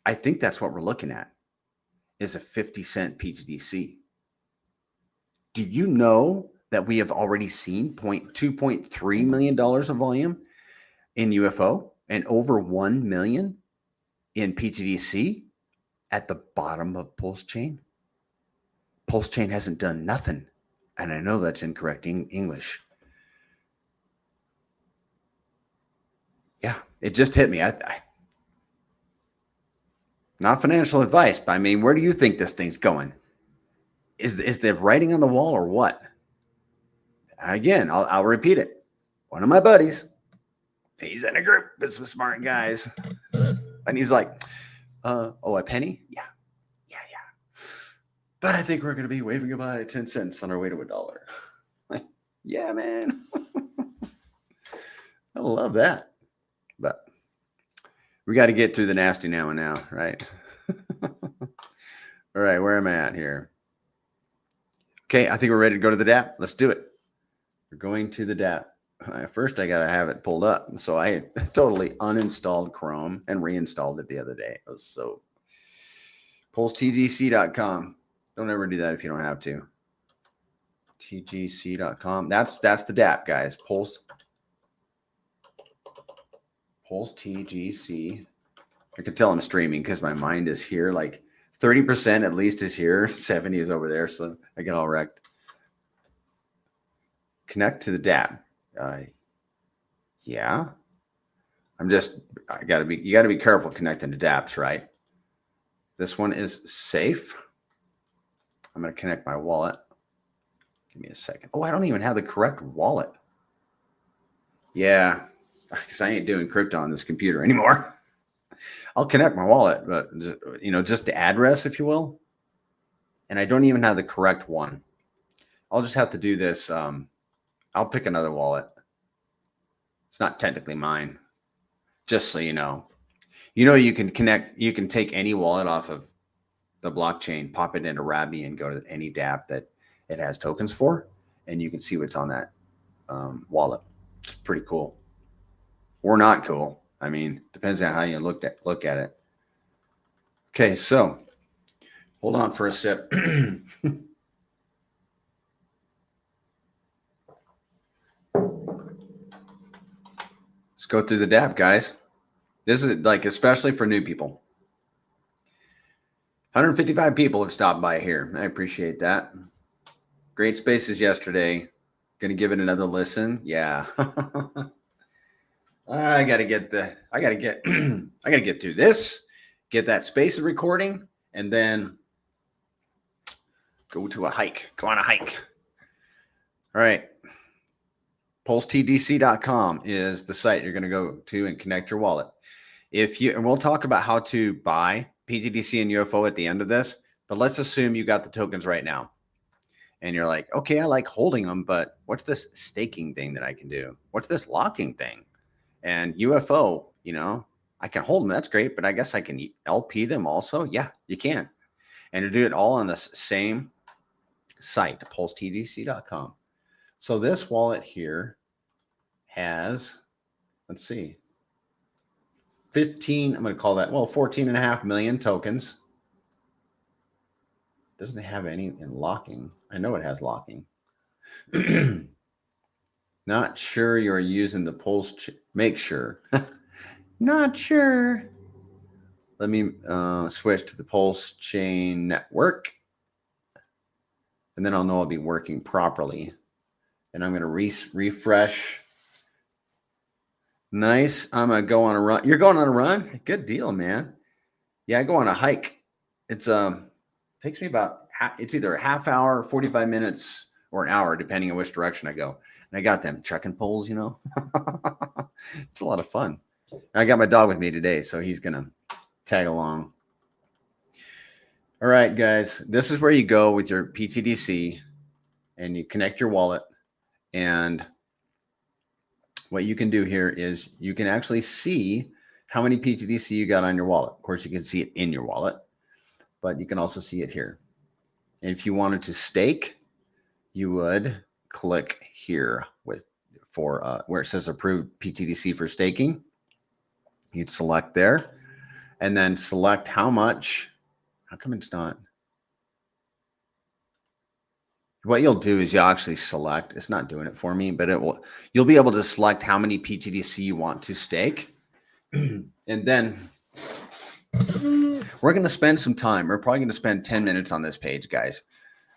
I think that's what we're looking at, is a 50-cent pTGC. Do you know that we have already seen $2.3 million of volume in UFO and over 1 million in pTGC at the bottom of Pulse Chain? Pulse Chain hasn't done nothing. And I know that's incorrect English. Yeah, it just hit me. Not financial advice, but I mean, where do you think this thing's going? Is the writing on the wall or what? Again, I'll repeat it. One of my buddies, he's in a group with some smart guys. And he's like, a penny? Yeah. But I think we're going to be waving goodbye at 10 cents on our way to $1. Like, yeah, man. I love that. But we got to get through the nasty now and now, right? All right, where am I at here? Okay, I think we're ready to go to the DApp. Let's do it. We're going to the DApp. First, I got to have it pulled up. So I totally uninstalled Chrome and reinstalled it the other day. It was so pulsetgc.com. Don't ever do that if you don't have to. tgc.com. That's the DApp, guys. Pulse TGC. I can tell I'm streaming because my mind is here. Like 30% at least is here. 70 is over there. So I get all wrecked. Connect to the DApp. Yeah. You gotta be careful connecting to dApps, right? This one is safe. I'm going to connect my wallet. Give me a second. Oh, I don't even have the correct wallet. Yeah, because I ain't doing crypto on this computer anymore. I'll connect my wallet, but just the address, if you will. And I don't even have the correct one. I'll just have to do this. I'll pick another wallet. It's not technically mine. Just so you know. You can take any wallet off of the blockchain, pop it into Rabby, and go to any dApp that it has tokens for, and you can see what's on that wallet. It's pretty cool, or not cool. I mean, depends on how you look at it. Okay, so hold on for a sip. Let's go through the dApp, guys. This is like, especially for new people. 155 people have stopped by here. I appreciate that. Great spaces yesterday. Gonna give it another listen. Yeah. I gotta get through this, get that space recording, and then go to a hike. Go on a hike. All right. pTGC.com is the site you're going to go to and connect your wallet. And we'll talk about how to buy pTGC and UFO at the end of this, but let's assume you got the tokens right now. And you're like, okay, I like holding them, but what's this staking thing that I can do? What's this locking thing? And UFO, I can hold them. That's great, but I guess I can LP them also. Yeah, you can. And you do it all on the same site, pTGC.com. So this wallet here has, let's see, 15, I'm going to call that, 14.5 million tokens. Doesn't have any in locking. I know it has locking. Not sure you're using the Pulse. Make sure. Not sure. Let me switch to the Pulse Chain Network. And then I'll know I'll be working properly. And I'm going to refresh. Nice. I'm going to go on a run. You're going on a run? Good deal, man. Yeah, I go on a hike. It's takes me about, it's either a half hour, 45 minutes, or an hour, depending on which direction I go. And I got them trekking poles, It's a lot of fun. And I got my dog with me today, so he's going to tag along. All right, guys. This is where you go with your pTGC, and you connect your wallet. And what you can do here is you can actually see how many pTGC you got on your wallet. Of course, you can see it in your wallet, but you can also see it here. And if you wanted to stake, you would click here where it says approved pTGC for staking. You'd select there and then select how much. How come it's not? What you'll do is you'll actually select, it's not doing it for me, but you'll be able to select how many pTGC you want to stake. And then we're going to spend some time. We're probably going to spend 10 minutes on this page, guys,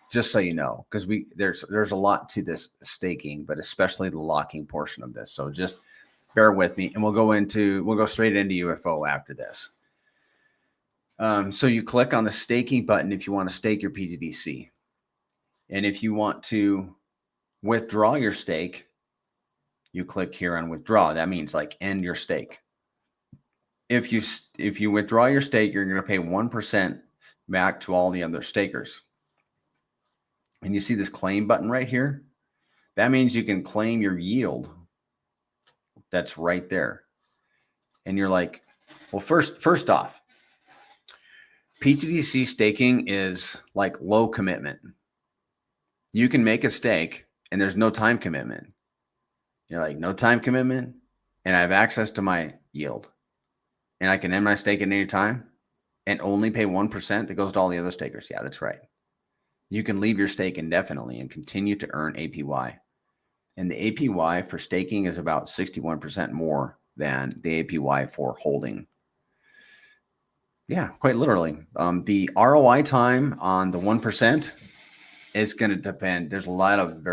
just so you know, because there's a lot to this staking, but especially the locking portion of this. So just bear with me, and we'll go straight into UFO after this. So you click on the staking button if you want to stake your pTGC. And if you want to withdraw your stake, you click here on withdraw. That means like end your stake. If you withdraw your stake, you're going to pay 1% back to all the other stakers. And you see this claim button right here? That means you can claim your yield. That's right there. And you're like, well, first off, pTGC staking is like low commitment. You can make a stake and there's no time commitment. You're like, no time commitment, and I have access to my yield. And I can end my stake at any time and only pay 1% that goes to all the other stakers. Yeah, that's right. You can leave your stake indefinitely and continue to earn APY. And the APY for staking is about 61% more than the APY for holding. Yeah, quite literally. The ROI time on the 1% is going to depend. There's a lot of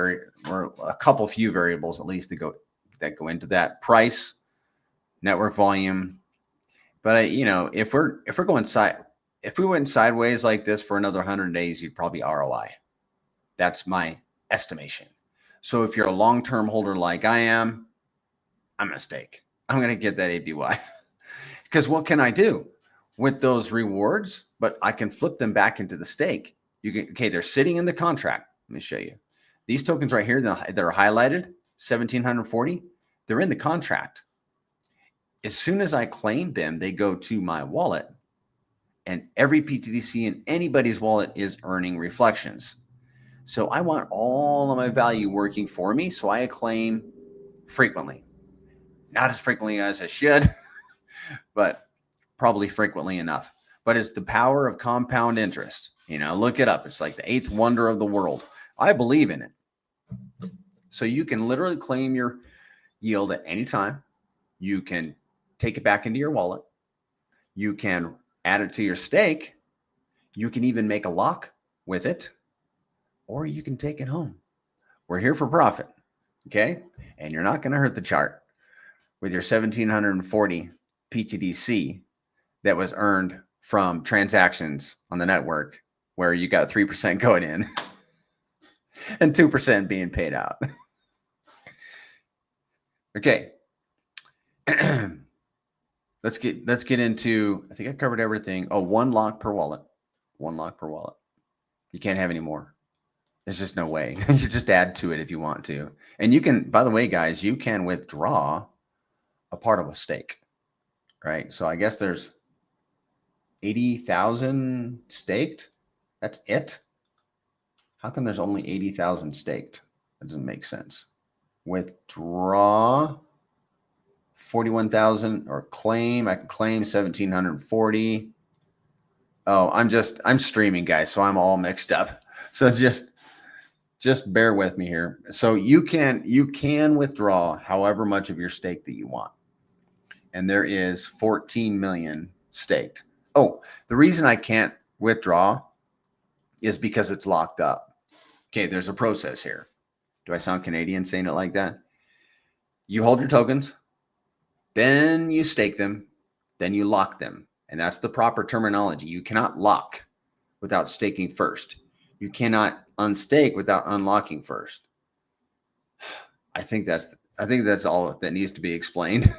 a few variables at least that go into that. Price, network volume. But if we went sideways like this for another 100 days, you'd probably ROI. That's my estimation. So if you're a long-term holder like I am, I'm going to stake. I'm going to get that APY. Because what can I do with those rewards? But I can flip them back into the stake. They're sitting in the contract. Let me show you. These tokens right here that are highlighted, 1,740, they're in the contract. As soon as I claim them, they go to my wallet. and every pTGC in anybody's wallet is earning reflections. So I want all of my value working for me, so I claim frequently. Not as frequently as I should, but probably frequently enough. But it's the power of compound interest. Look it up. It's like the eighth wonder of the world. I believe in it. So you can literally claim your yield at any time. You can take it back into your wallet. You can add it to your stake. You can even make a lock with it, or you can take it home. We're here for profit, okay? And you're not going to hurt the chart with your 1,740 pTGC that was earned from transactions on the network where you got 3% going in and 2% being paid out. Okay. Let's get into, I think I covered everything. Oh, one lock per wallet. One lock per wallet. You can't have any more. There's just no way. You just add to it if you want to. And you can, by the way, guys, you can withdraw a part of a stake, right? So I guess there's 80,000 staked. That's it. How come there's only 80,000 staked? That doesn't make sense. Withdraw 41,000 or claim. I can claim 1,740. Oh, I'm streaming, guys, so I'm all mixed up. So just bear with me here. So you can withdraw however much of your stake that you want. And there is 14 million staked. Oh, the reason I can't withdraw is because it's locked up. Okay, there's a process here. Do I sound Canadian saying it like that? You hold your tokens, then you stake them, then you lock them. And that's the proper terminology. You cannot lock without staking first. You cannot unstake without unlocking first. I think that's all that needs to be explained.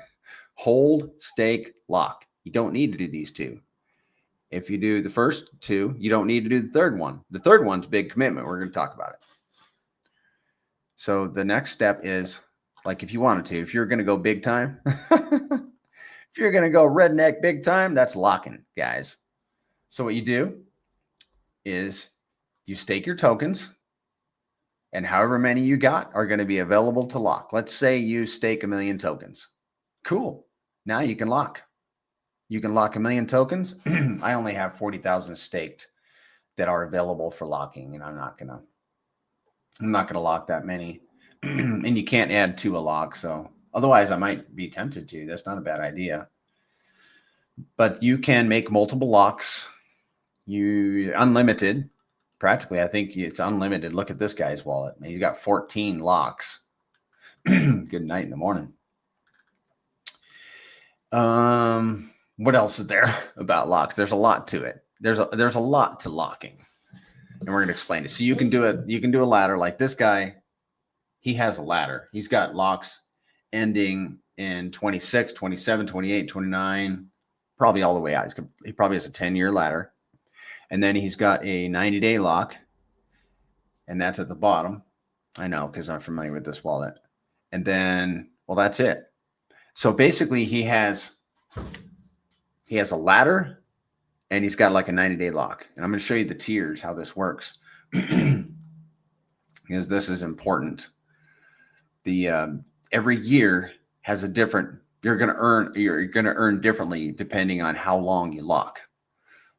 Hold, stake, lock. You don't need to do these two. If you do the first two, you don't need to do the third one. The third one's big commitment. We're going to talk about it. So the next step is, like, if you wanted to, if you're going to go big time, if you're going to go redneck big time, that's locking, guys. So what you do is you stake your tokens, and however many you got are going to be available to lock. Let's say you stake 1 million tokens. Cool. Now you can lock. You can lock 1 million tokens. I only have 40,000 staked that are available for locking, and I'm not gonna lock that many. And you can't add to a lock, so otherwise I might be tempted to. That's not a bad idea. But you can make multiple locks. Unlimited. Practically, I think it's unlimited. Look at this guy's wallet. He's got 14 locks. Good night in the morning. What else is there about locks? There's a lot to it. There's a lot to locking, and we're going to explain it. So you can do a ladder like this guy. He has a ladder. He's got locks ending in 26, 27, 28, 29, probably all the way out. He probably has a 10-year ladder. And then he's got a 90-day lock, and that's at the bottom. I know, because I'm familiar with this wallet. And then, well, that's it. So basically he has a ladder, and he's got like a 90-day lock. And I'm going to show you the tiers, how this works, because this is important. Every year has a different, you're going to earn differently depending on how long you lock.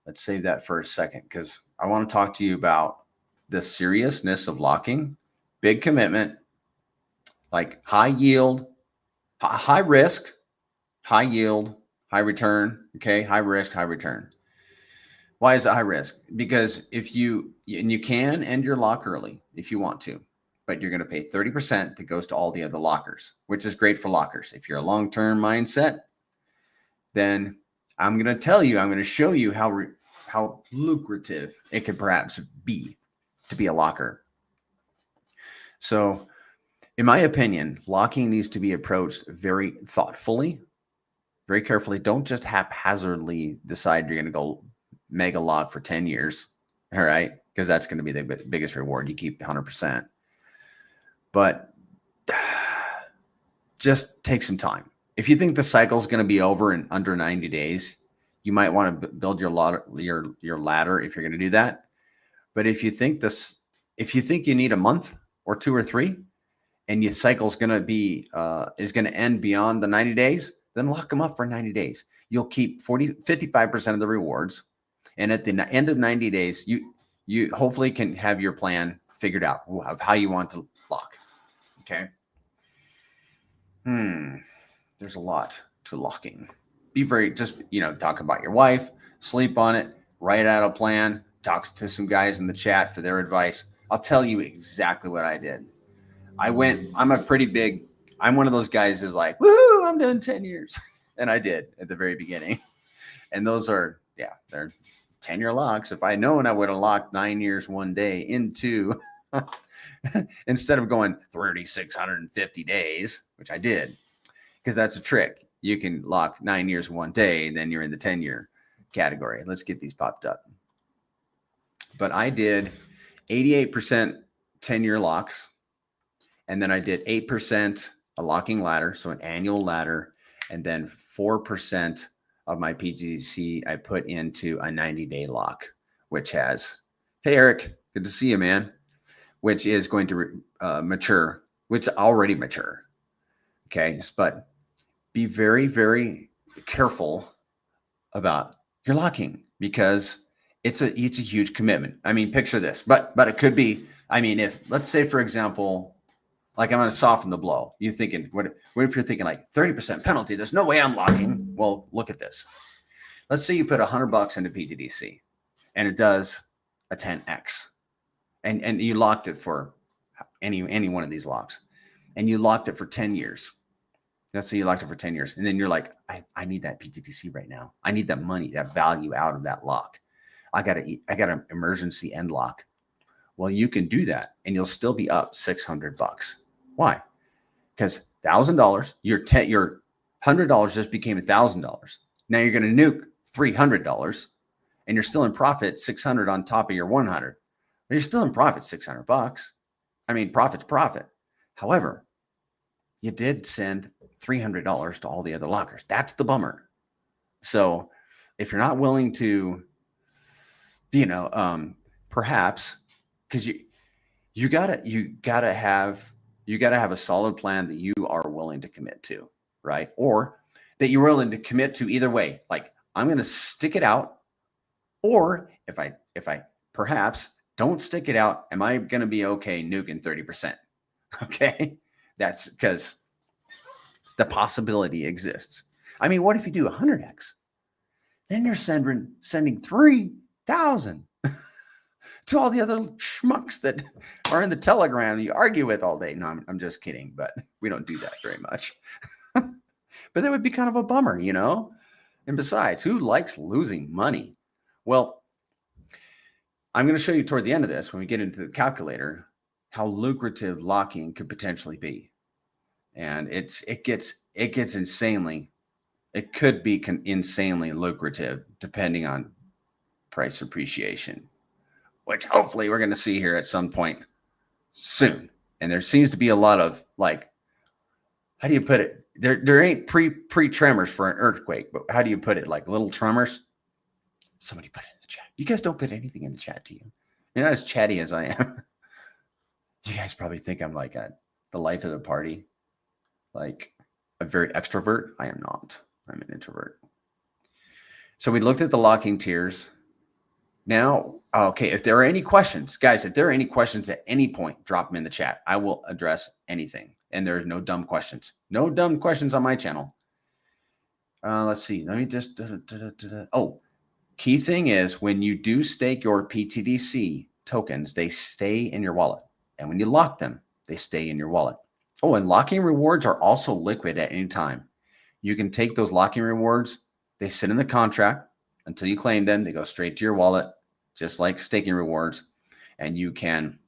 Let's save that for a second, because I want to talk to you about the seriousness of locking. Big commitment, like high yield, high risk, high yield, high return. Okay, high risk, high return. Why is it high risk? Because you can end your lock early if you want to, but you're going to pay 30% that goes to all the other lockers, which is great for lockers. If you're a long-term mindset, then I'm going to show you how lucrative it could perhaps be to be a locker. So in my opinion, locking needs to be approached very thoughtfully, very carefully. Don't just haphazardly decide you're going to go mega lock for 10 years. All right. Because that's going to be the biggest reward. You keep 100%. But just take some time. If you think the cycle is going to be over in under 90 days, you might want to build your ladder if you're going to do that. But if you think you need a month or 2 or 3, and your cycle is going to end beyond the 90 days, then lock them up for 90 days. You'll keep 55% of the rewards. And at the end of 90 days, you hopefully can have your plan figured out of how you want to lock. Okay. There's a lot to locking. Talk about your wife, sleep on it, write out a plan, talk to some guys in the chat for their advice. I'll tell you exactly what I did. I'm one of those guys is like, woo, I'm doing 10 years. And I did at the very beginning. And those are, they're 10-year locks. If I'd known, I would have locked 9 years one day into, instead of going 3,650 days, which I did, because that's a trick. You can lock 9 years one day, and then you're in the 10-year category. Let's get these popped up. But I did 88% 10-year locks. And then I did 8% a locking ladder, so an annual ladder, and then 4% of my pTGC I put into a 90-day lock, which has, hey, Eric, good to see you, man, which is going to mature, which already mature. Okay, but be very, very careful about your locking because it's a huge commitment. I mean, picture this, but it could be, if, let's say, for example, like I'm going to soften the blow. You're thinking, what if you're thinking like 30% penalty? There's no way I'm locking. Well, look at this. Let's say you put $100 into pTGC and it does a 10x and you locked it for any one of these locks and you locked it for 10 years. Let's say you locked it for 10 years. And then you're like, I need that pTGC right now. I need that money, that value out of that lock. I got an emergency end lock. Well, you can do that and you'll still be up $600. Why? Because $1,000, your $100 just became $1,000. Now you're going to nuke $300 and you're still in profit $600 on top of your 100. But you're still in profit $600. Profit's profit. However, you did send $300 to all the other lockers. That's the bummer. So if you're not willing to, perhaps because you gotta have a solid plan that you are willing to commit to, right? Or that you're willing to commit to either way. Like I'm going to stick it out, or if I perhaps don't stick it out, am I going to be okay nuking 30%? Okay, that's because the possibility exists. What if you do 100x? Then you're sending 3,000 to all the other schmucks that are in the Telegram that you argue with all day. No, I'm just kidding, but we don't do that very much. But that would be kind of a bummer, And besides, who likes losing money? Well, I'm going to show you toward the end of this, when we get into the calculator, how lucrative locking could potentially be. And it could be insanely lucrative depending on price appreciation, which hopefully we're going to see here at some point soon. And there seems to be a lot of how do you put it? There ain't pre-tremors for an earthquake, but how do you put it? Like little tremors? Somebody put it in the chat. You guys don't put anything in the chat, do you? You're not as chatty as I am. You guys probably think I'm like the life of the party, like a very extrovert. I am not. I'm an introvert. So we looked at the locking tiers. Now, okay, if there are any questions, guys, if there are any questions at any point, drop them in the chat. I will address anything. And there's no dumb questions. No dumb questions on my channel. Let's see. Let me just... key thing is when you do stake your pTGC tokens, they stay in your wallet. And when you lock them, they stay in your wallet. Oh, and locking rewards are also liquid at any time. You can take those locking rewards. They sit in the contract until you claim them. They go straight to your wallet, just like staking rewards. And you can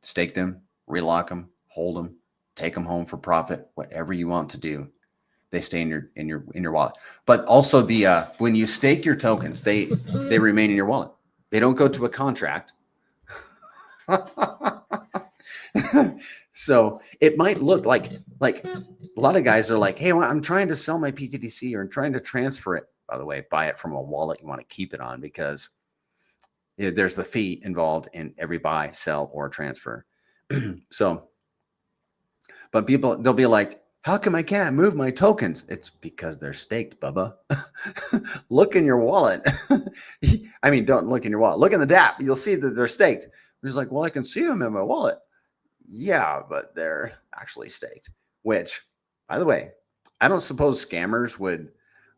stake them, relock them, hold them, take them home for profit, whatever you want to do. They stay in your wallet. But also when you stake your tokens, they remain in your wallet. They don't go to a contract. So it might look like a lot of guys are like, hey, well, I'm trying to sell my pTGC or I'm trying to transfer it. by the way, buy it from a wallet you want to keep it on, because there's the fee involved in every buy, sell, or transfer. So, but people, they'll be like, how come I can't move my tokens? It's because they're staked, Bubba. Look in your wallet. I mean, don't look in your wallet. Look in the DApp. You'll see that they're staked. He's like, well, I can see them in my wallet. Yeah, but they're actually staked, which, by the way, I don't suppose scammers would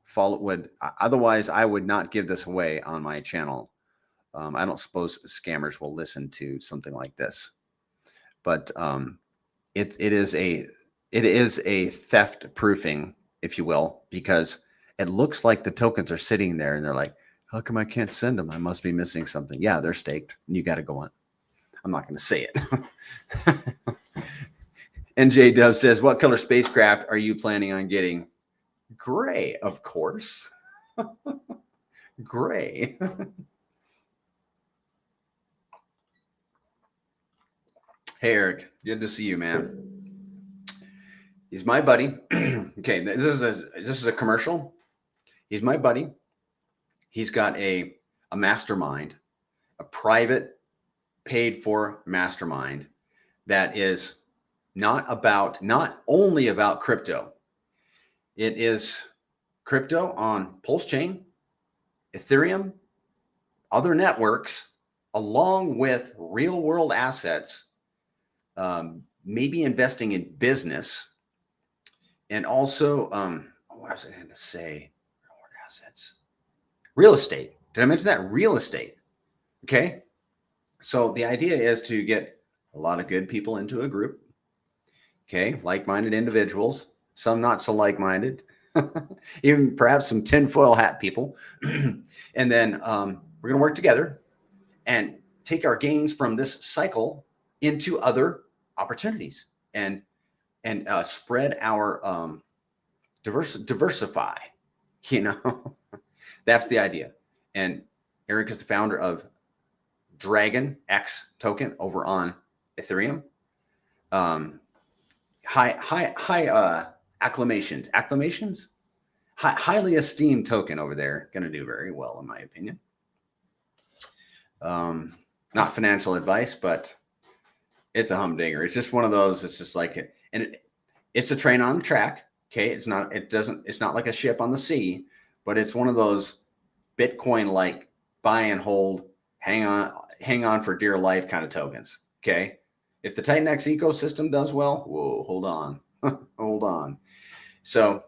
follow, otherwise I would not give this away on my channel. I don't suppose scammers will listen to something like this, but it is a theft proofing, if you will, because it looks like the tokens are sitting there and they're like, how come I can't send them? I must be missing something. Yeah, they're staked and you got to go on. I'm not going to say it. NJ Dub says, what color spacecraft are you planning on getting? Gray, of course. Gray. Hey, Eric. Good to see you, man. He's my buddy. Okay, this is a commercial. He's my buddy. He's got a mastermind, a private paid for mastermind that is not only about crypto. It is crypto on Pulse Chain, Ethereum, other networks, along with real world assets, maybe investing in business, and also, what was I going to say? Real world assets, real estate. Did I mention that? Real estate. Okay. So the idea is to get a lot of good people into a group. Okay. Like-minded individuals, some not so like-minded, even perhaps some tinfoil hat people. And then we're going to work together and take our gains from this cycle into other opportunities and spread our diversify, that's the idea. And Eric is the founder of Dragon X token over on Ethereum. High acclamations, highly esteemed token over there. Going to do very well, in my opinion. Not financial advice, but it's a humdinger. It's just one of those. It's just like it, and it's a train on the track. Okay, it's not like a ship on the sea, but it's one of those Bitcoin like buy and hold, hang on for dear life kind of tokens. Okay. If the Titan X ecosystem does well, whoa, hold on. Hold on. So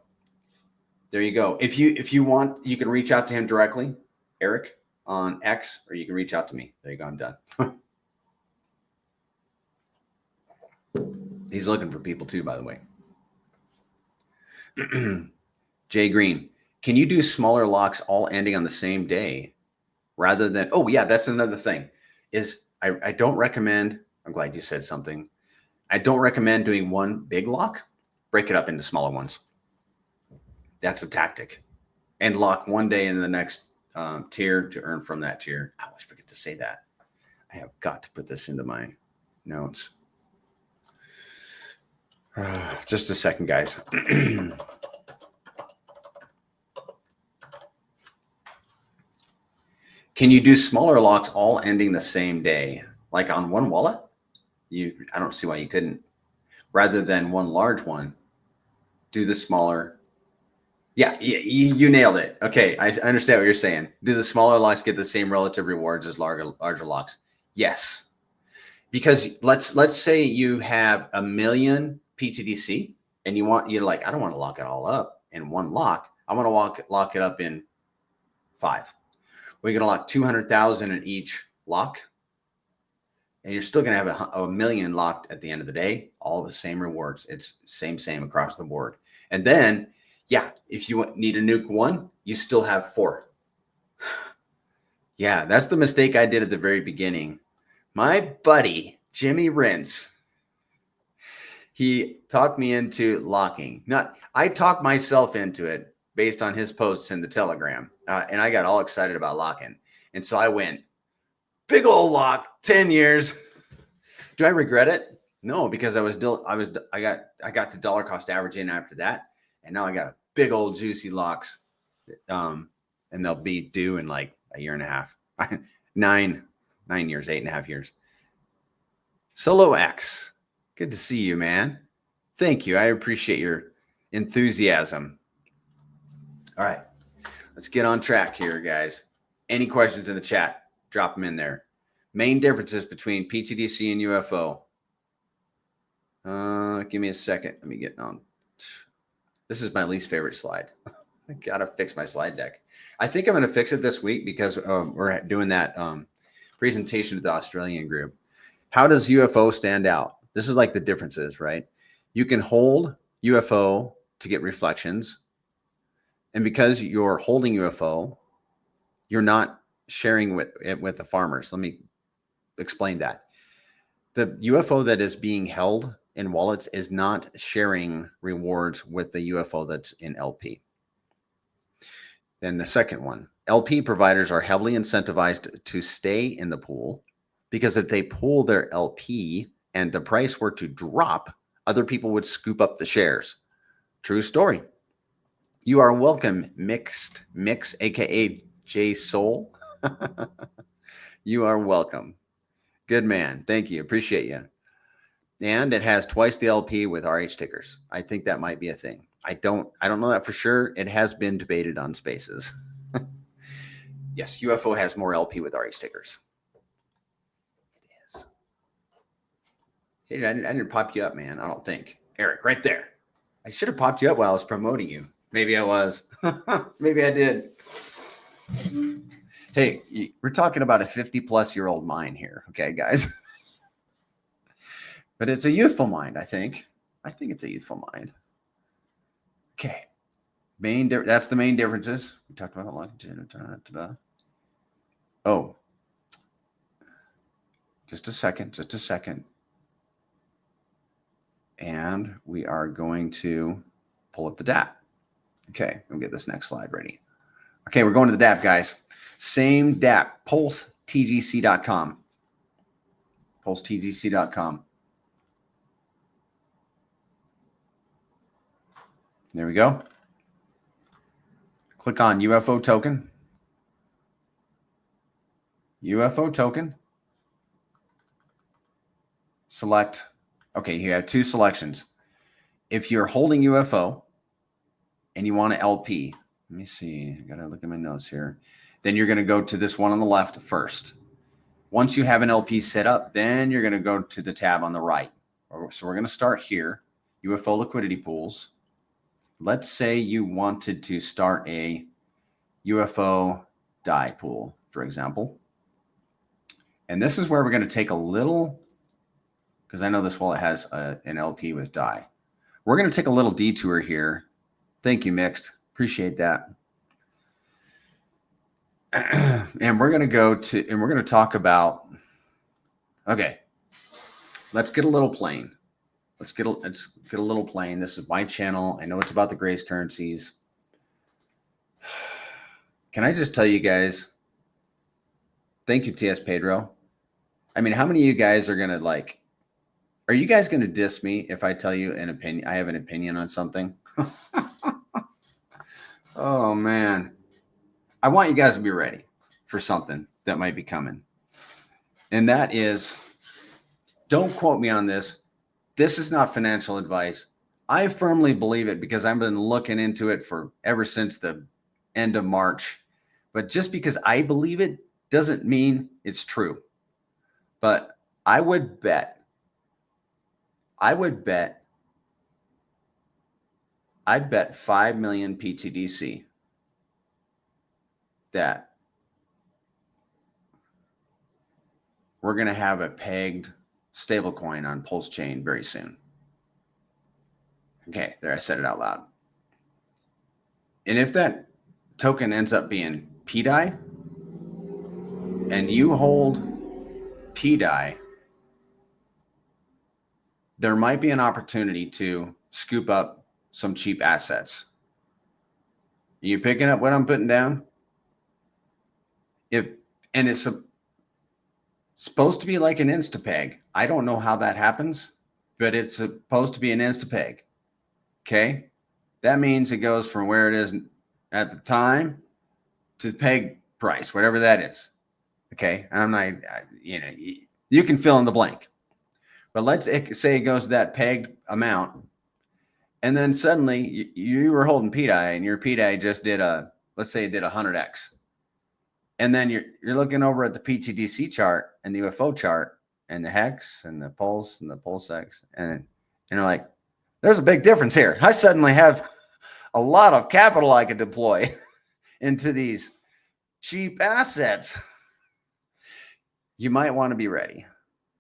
there you go. If you want, you can reach out to him directly, Eric, on X, or you can reach out to me. There you go. I'm done. He's looking for people too, by the way. Jay Green, can you do smaller locks all ending on the same day rather than, oh yeah, that's another thing is I don't recommend, I'm glad you said something. I don't recommend doing one big lock, break it up into smaller ones. That's a tactic. And lock one day in the next tier to earn from that tier. I always forget to say that. I have got to put this into my notes. Just a second, guys. Can you do smaller locks all ending the same day? Like on one wallet? I don't see why you couldn't. Rather than one large one, do the smaller. Yeah, you nailed it. Okay, I understand what you're saying. Do the smaller locks get the same relative rewards as larger locks? Yes. Because let's say you have 1 million pTGC and you're like, I don't want to lock it all up in one lock. I want to lock it up in 5. We're going to lock 200,000 in each lock. And you're still going to have a 1 million locked at the end of the day. All the same rewards. It's same across the board. And then, yeah, if you need to nuke 1, you still have 4. Yeah, that's the mistake I did at the very beginning. My buddy, Jimmy Rince, he talked me into locking. I talked myself into it based on his posts in the Telegram. And I got all excited about locking. And so I went, big old lock, 10 years. Do I regret it? No, because I got to dollar cost averaging after that. And now I got big old juicy locks And they'll be due in like a year and a half, 9 years, 8.5 years. Solo X, good to see you, man. Thank you. I appreciate your enthusiasm. All right, let's get on track here, guys. Any questions in the chat? Drop them in there. Main differences between pTGC and UFO. Give me a second. Let me get on. This is my least favorite slide. I gotta fix my slide deck. I think I'm gonna fix it this week because we're doing that presentation to the Australian group. How does UFO stand out? This is like the differences, right? You can hold UFO to get reflections. And because you're holding UFO, you're not sharing with the farmers. Let me explain that. The UFO that is being held in wallets is not sharing rewards with the UFO that's in LP. Then the second one, LP providers are heavily incentivized to stay in the pool because if they pull their LP and the price were to drop, other people would scoop up the shares. True story. You are welcome, Mix, aka J Soul. You are welcome. Good man. Thank you. Appreciate you. And it has twice the LP with RH tickers. I think that might be a thing. I don't know that for sure. It has been debated on Spaces. Yes, UFO has more LP with RH tickers. It is. Hey, I didn't pop you up, man. I don't think. Eric, right there. I should have popped you up while I was promoting you. Maybe I was. Maybe I did. Hey, we're talking about a 50-plus-year-old mind here, okay, guys? But it's a youthful mind, I think. I think it's a youthful mind. Okay. That's the main differences. We talked about a lot. Oh. Just a second. And we are going to pull up the DAP. Okay, we'll get this next slide ready. Okay, we're going to the DAP, guys. Same DAP, pulsetgc.com. Pulsetgc.com. There we go. Click on UFO token. UFO token. Select. Okay, you have two selections. If you're holding UFO and you want to LP, let me see. I got to look at my notes here. Then you're going to go to this one on the left first. Once you have an LP set up, then you're going to go to the tab on the right. So we're going to start here. UFO liquidity pools. Let's say you wanted to start a UFO die pool, for example. And this is where we're going to take a little, because I know this wallet has an LP with die. We're going to take a little detour here. Thank you, Mixed. Appreciate that. And we're going to go to, and we're going to talk about, okay, let's get a little plain. Let's get a little plain. This is my channel. I know it's about the Grace currencies. Can I just tell you guys, thank you, TS Pedro. I mean, how many of you guys are going to like, are you guys going to diss me if I tell you an opinion? I have an opinion on something. Oh, man. I want you guys to be ready for something that might be coming. And that is, don't quote me on this. This is not financial advice. I firmly believe it because I've been looking into it for ever since the end of March. But just because I believe it doesn't mean it's true. But I would bet I'd bet 5 million pTGC that we're going to have a pegged stablecoin on Pulse Chain very soon. Okay, there, I said it out loud. And if that token ends up being PDI and you hold PDI, there might be an opportunity to scoop up some cheap assets. Are you picking up what I'm putting down? And it's supposed to be like an Instapeg. I don't know how that happens, but it's supposed to be an Instapeg. Okay? That means it goes from where it is at the time to peg price, whatever that is. Okay. And I'm not, you can fill in the blank, but let's say it goes to that pegged amount. And then suddenly you were holding PDI and your PDI just did let's say it did 100X. And then you're looking over at the pTGC chart and the UFO chart and the hex and the pulse and the pulse X. And you're like, there's a big difference here. I suddenly have a lot of capital I could deploy into these cheap assets. You might want to be ready.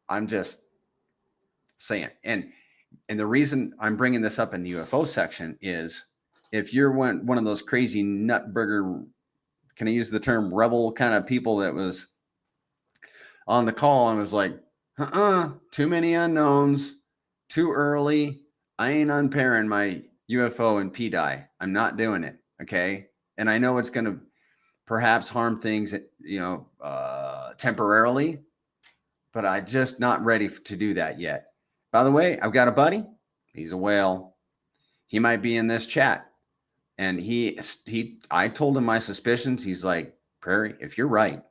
I'm just saying. And the reason I'm bringing this up in the UFO section is if you're one of those crazy nutburger, can I use the term rebel kind of people that was on the call and was like, too many unknowns, too early. I ain't unpairing my UFO and PDI. I'm not doing it. Okay. And I know it's going to perhaps harm things, temporarily, but I'm just not ready to do that yet. By the way, I've got a buddy. He's a whale. He might be in this chat. And I told him my suspicions. He's like, Prairie, if you're right,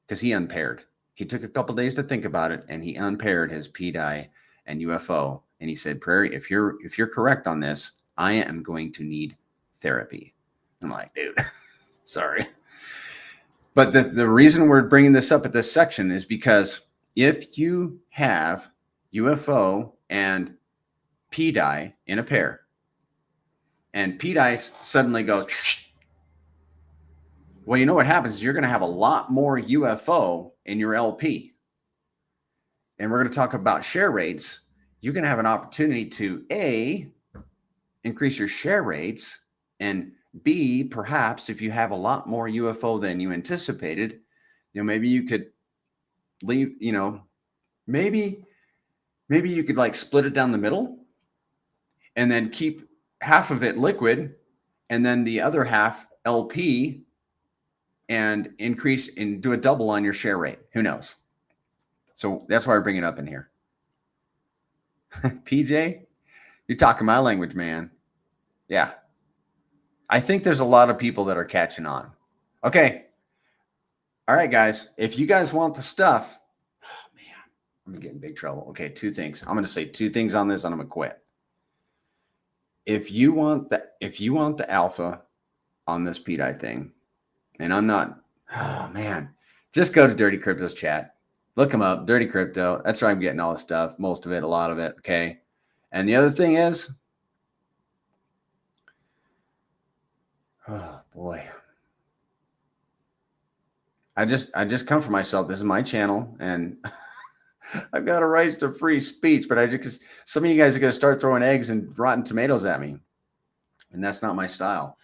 because he unpaired. He took a couple days to think about it, and he unpaired his PDI and UFO. And he said, Prairie, if you're correct on this, I am going to need therapy. I'm like, dude, sorry. But the reason we're bringing this up at this section is because if you have UFO and PDI in a pair, and PDI suddenly goes, well, you know what happens is you're going to have a lot more UFO in your LP. And we're going to talk about share rates. You're going to have an opportunity to A, increase your share rates, and B, perhaps if you have a lot more UFO than you anticipated, maybe you could leave, maybe you could like split it down the middle and then keep half of it liquid and then the other half LP and increase and do a double on your share rate. Who knows? So that's why we're bringing it up in here. PJ, you're talking my language, man. Yeah. I think there's a lot of people that are catching on. Okay. All right, guys. If you guys want the stuff, oh man, I'm gonna get in big trouble. Okay, two things. I'm gonna say two things on this and I'm gonna quit. If you want the alpha on this PDI thing, and I'm not, oh man, just go to Dirty Crypto's chat. Look him up, Dirty Crypto. That's where I'm getting all this stuff, most of it, a lot of it. Okay. And the other thing is, oh boy, I just come for myself. This is my channel, and I've got a right to free speech. But because some of you guys are going to start throwing eggs and rotten tomatoes at me, and that's not my style.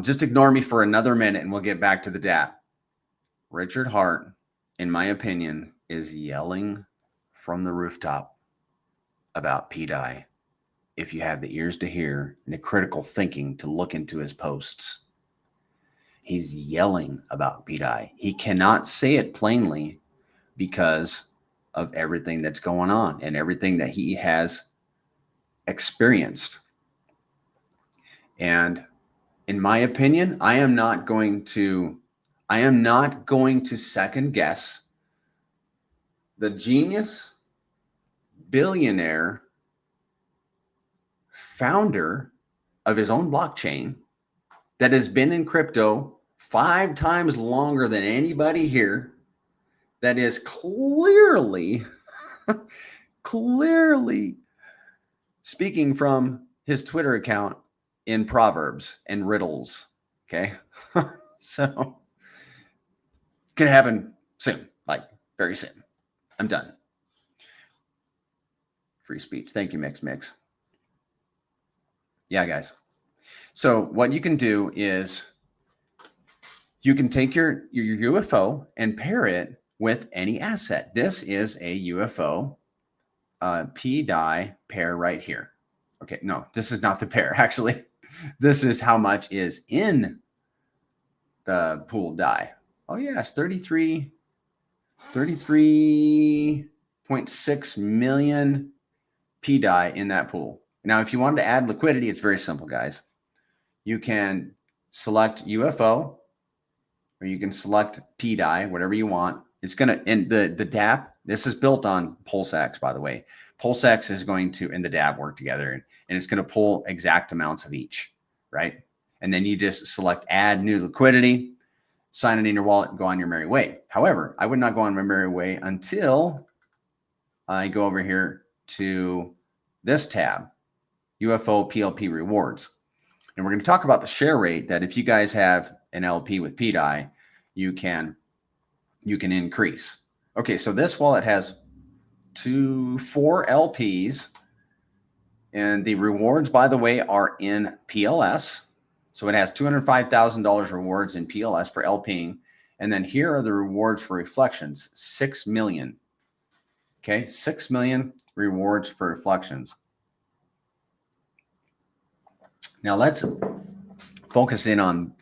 Just ignore me for another minute, and we'll get back to the DAT. Richard Hart, in my opinion, is yelling from the rooftop about PDI. If you have the ears to hear and the critical thinking to look into his posts, he's yelling about PDI. He cannot say it plainly because of everything that's going on and everything that he has experienced. And in my opinion, I am not going to second guess the genius, billionaire, founder of his own blockchain that has been in crypto 5 times longer than anybody here, that is clearly speaking from his Twitter account in proverbs and riddles. Okay. So could happen soon, like very soon. I'm done. Free speech. Thank you, Mix. Yeah, guys. So what you can do is you can take your UFO and pair it with any asset. This is a UFO PDI pair right here. Okay, no, this is not the pair. Actually, this is how much is in the pool die. Oh yes, 33.6 million PDI in that pool. Now, if you wanted to add liquidity, it's very simple, guys. you can select UFO, or you can select pDi, whatever you want. It's going to, and the DAP, this is built on PulseX, by the way. PulseX is going to, and the DAP work together, and it's going to pull exact amounts of each, right? And then you just select add new liquidity, sign it in your wallet, and go on your merry way. However, I would not go on my merry way until I go over here to this tab, UFO PLP rewards. And we're going to talk about the share rate that if you guys have an LP with pDi, you can increase. Okay, so this wallet has 4 LPs, and the rewards, by the way, are in PLS. So it has $205,000 rewards in PLS for LP'ing. And then here are the rewards for reflections, 6 million. Okay, 6 million rewards for reflections. Now let's focus in on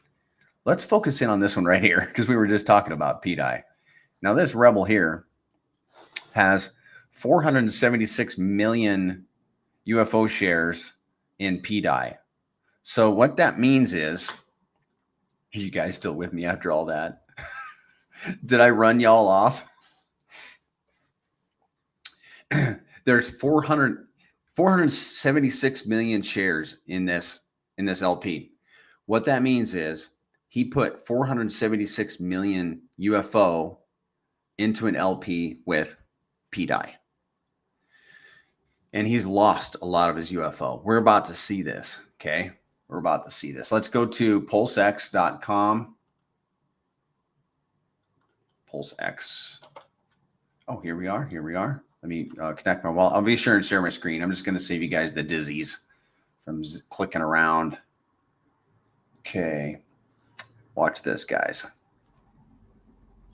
this one right here, because we were just talking about pDi. Now this rebel here has 476 million UFO shares in pDi. So what that means is, are you guys still with me after all that? Did I run y'all off? There's 476 million shares in this LP. What that means is he put 476 million UFO into an LP with pDi. And he's lost a lot of his UFO. We're about to see this, okay? We're about to see this. Let's go to pulsex.com. PulseX. Oh, here we are. Here we are. Let me connect my wallet. I'll be sure and share my screen. I'm just going to save you guys the dizzies from clicking around. Okay. Watch this, guys.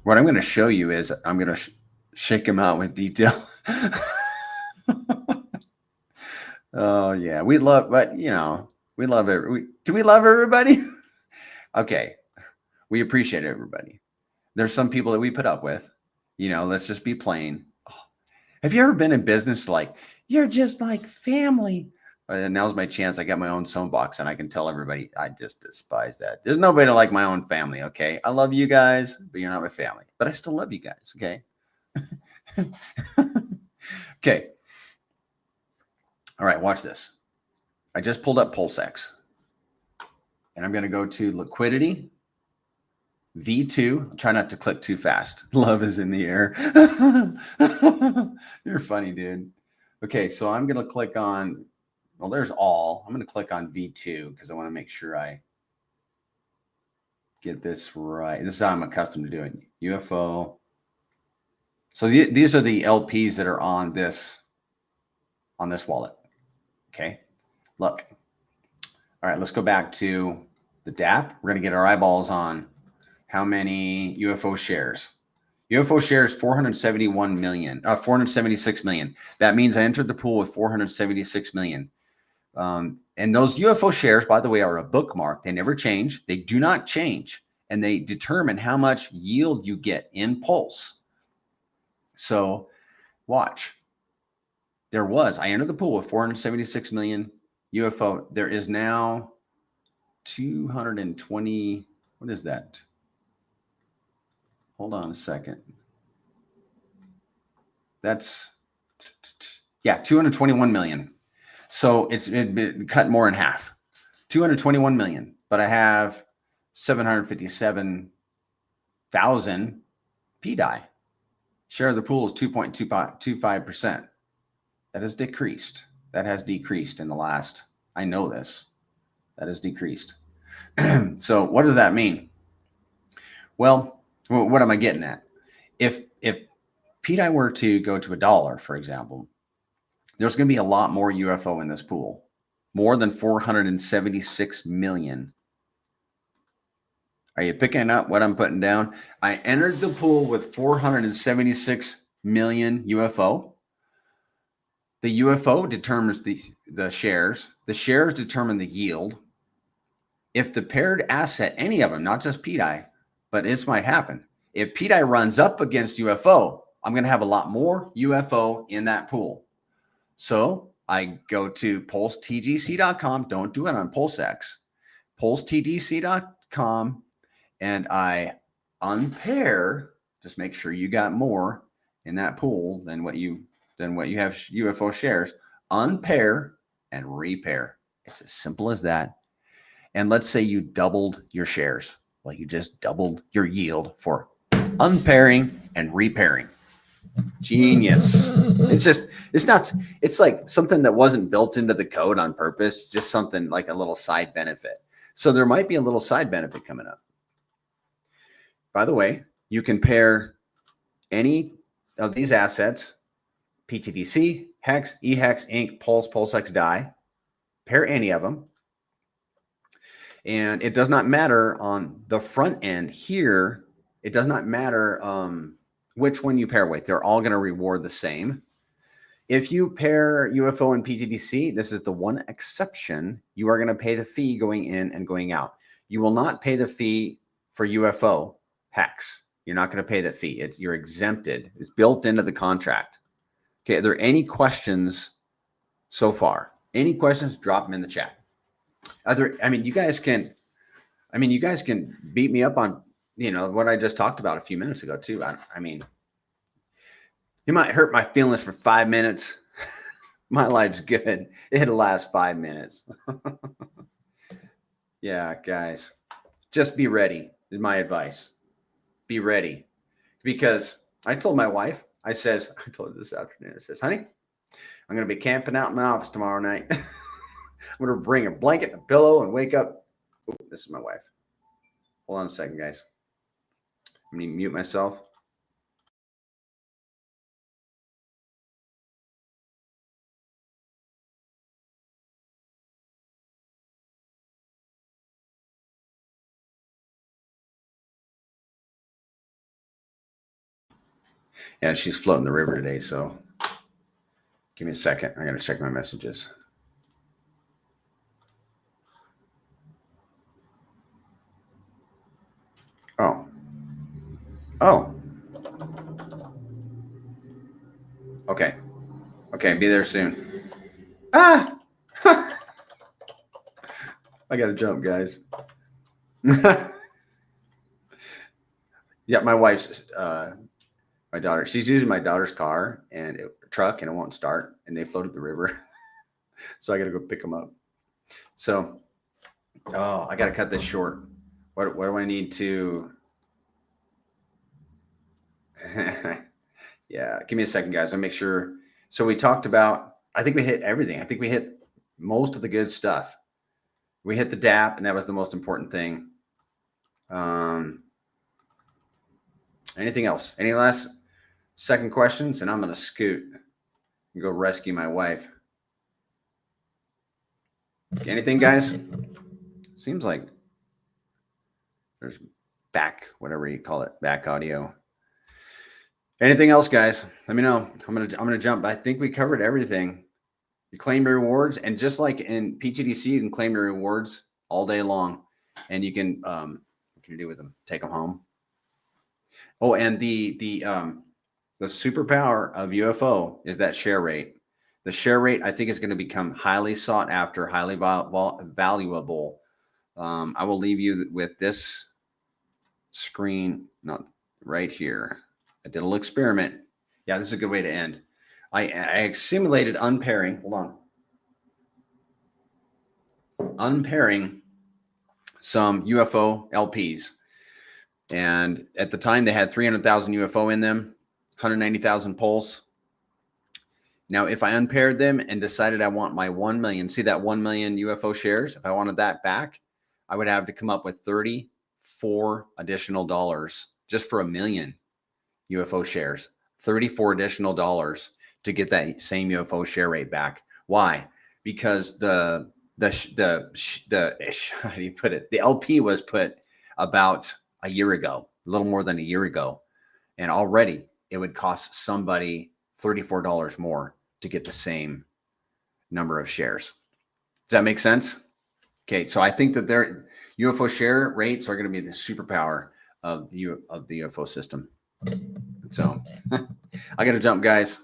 What I'm going to show you is I'm going to shake them out with detail. Oh, yeah. We love, but, you know, we love it. Do we love everybody? Okay. We appreciate everybody. There's some people that we put up with. You know, let's just be plain. Have you ever been in business like, you're just like family? And now's my chance. I got my own soapbox, and I can tell everybody I just despise that. There's nobody like my own family, okay? I love you guys, but you're not my family. But I still love you guys, okay? Okay. All right, watch this. I just pulled up PulseX, and I'm going to go to liquidity, V2. Try not to click too fast. Love is in the air. You're funny, dude. Okay, so I'm going to click on, well, there's all. I'm going to click on V2 because I want to make sure I get this right. This is how I'm accustomed to doing UFO. So these are the LPs that are on this wallet. Okay, look. All right, let's go back to the DAP. We're going to get our eyeballs on how many UFO shares. UFO shares 476 million. That means I entered the pool with 476 million. And those UFO shares, by the way, are a bookmark. They never change. They do not change. And they determine how much yield you get in Pulse. So watch. I entered the pool with 476 million UFO. There is now 220. What is that? Hold on a second. That's, yeah, 221 million. So it's been cut more in half. 221 million. But I have 757,000 pDi. Share of the pool is 2.25%. That has decreased. That has decreased in the last, I know this. That has decreased. So what does that mean? Well, what am I getting at? If pDi were to go to $1, for example, there's going to be a lot more UFO in this pool. More than 476 million. Are you picking up what I'm putting down? I entered the pool with 476 million UFO. The UFO determines the shares. The shares determine the yield. If the paired asset, any of them, not just pDi, but this might happen. If pDi runs up against UFO, I'm going to have a lot more UFO in that pool. So I go to pulsetgc.com. Don't do it on PulseX. pulsetdc.com and I unpair, just make sure you got more in that pool than what you have UFO shares, unpair and repair. It's as simple as that. And let's say you doubled your shares. Well, you just doubled your yield for unpairing and repairing. Genius. It's like something that wasn't built into the code on purpose, just something like a little side benefit. So there might be a little side benefit coming up. By the way, you can pair any of these assets, pTGC, Hex, eHex, Inc., Pulse, PulseX, Die, pair any of them. And it does not matter on the front end here. It does not matter which one you pair with. They're all going to reward the same. If you pair UFO and pTGC, this is the one exception. You are going to pay the fee going in and going out. You will not pay the fee for UFO Hex. You're not going to pay that fee. You're exempted. It's built into the contract. Okay. Are there any questions so far? Any questions? Drop them in the chat. You guys can beat me up on, what I just talked about a few minutes ago too. You might hurt my feelings for 5 minutes. My life's good. It'll last 5 minutes. Yeah, guys, just be ready is my advice. Be ready. Because I told my wife, I told her this afternoon, I says, honey, I'm going to be camping out in my office tomorrow night. I'm going to bring a blanket and a pillow and wake up. Ooh, this is my wife. Hold on a second, guys. I'm going to mute myself. Yeah, she's floating the river today, so give me a second. I got to check my messages. Oh. Okay. Be there soon. I got to jump, guys. Yeah, my wife's, my daughter, she's using my daughter's car and truck and it won't start and they floated the river. So I got to go pick them up. So, I got to cut this short. What do I need to? Yeah, give me a second, guys. I'll make sure. So we talked about, I think we hit everything. I think we hit most of the good stuff. We hit the DAP, and that was the most important thing. Anything else? Any last second questions? And I'm going to scoot and go rescue my wife. Anything, guys? Seems like there's whatever you call it, back audio. Anything else, guys? Let me know. I'm gonna jump. I think we covered everything. You claim your rewards, and just like in pTGC, you can claim your rewards all day long, and you can what can you do with them? Take them home. Oh, and the superpower of UFO is that share rate. The share rate, I think, is going to become highly sought after, highly valuable. I will leave you with this screen, not right here. I did a little experiment. Yeah, this is a good way to end. I simulated unpairing. Hold on. Unpairing some UFO LPs. And at the time, they had 300,000 UFO in them, 190,000 pulse. Now, if I unpaired them and decided I want my 1 million, see that 1 million UFO shares, if I wanted that back, I would have to come up with 34 additional dollars just for 1 million UFO shares, 34 additional dollars to get that same UFO share rate back. Why? Because the how do you put it? The LP was put about a year ago, a little more than a year ago. And already it would cost somebody $34 more to get the same number of shares. Does that make sense? Okay. So I think that their UFO share rates are going to be the superpower of the UFO system. So I got to jump, guys,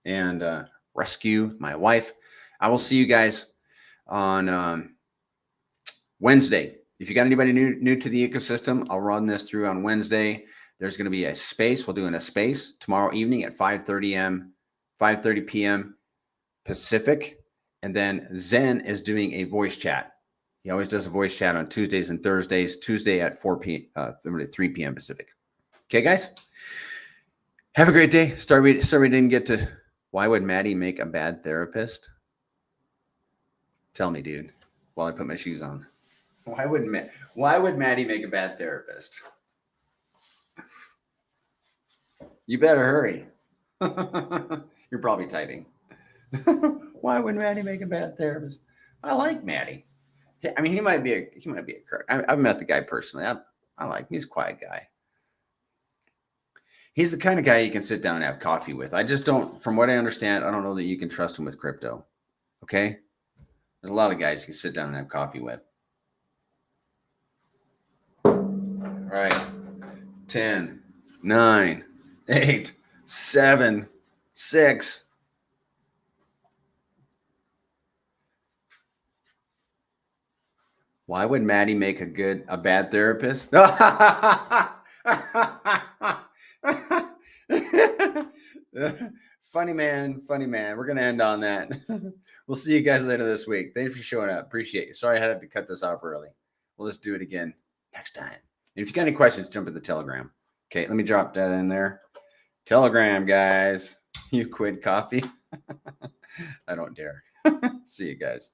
and rescue my wife. I will see you guys on Wednesday. If you got anybody new to the ecosystem, I'll run this through on Wednesday. There's going to be a space. We'll do in a space tomorrow evening at 5:30 p.m. Pacific. And then Zen is doing a voice chat. He always does a voice chat on Tuesdays and Thursdays. Tuesday at 3 p.m. Pacific. Okay, guys. Have a great day. Sorry we didn't get to. Why would Maddie make a bad therapist? Tell me, dude. While I put my shoes on. Why would Maddie make a bad therapist? You better hurry. You're probably typing. Why would Maddie make a bad therapist? I like Maddie. I mean, he might be a crook. I've met the guy personally. I like him. He's a quiet guy. He's the kind of guy you can sit down and have coffee with. I just don't, from what I understand, I don't know that you can trust him with crypto. Okay? There's a lot of guys you can sit down and have coffee with. All right. 10, 9, 8, 7, 6. Why would Maddie make a bad therapist? Funny man. We're going to end on that. We'll see you guys later this week. Thanks for showing up. Appreciate you. Sorry I had to cut this off early. We'll just do it again next time. And if you got any questions, jump in the Telegram. Okay, let me drop that in there. Telegram, guys. You quit coffee? I don't dare. See you guys.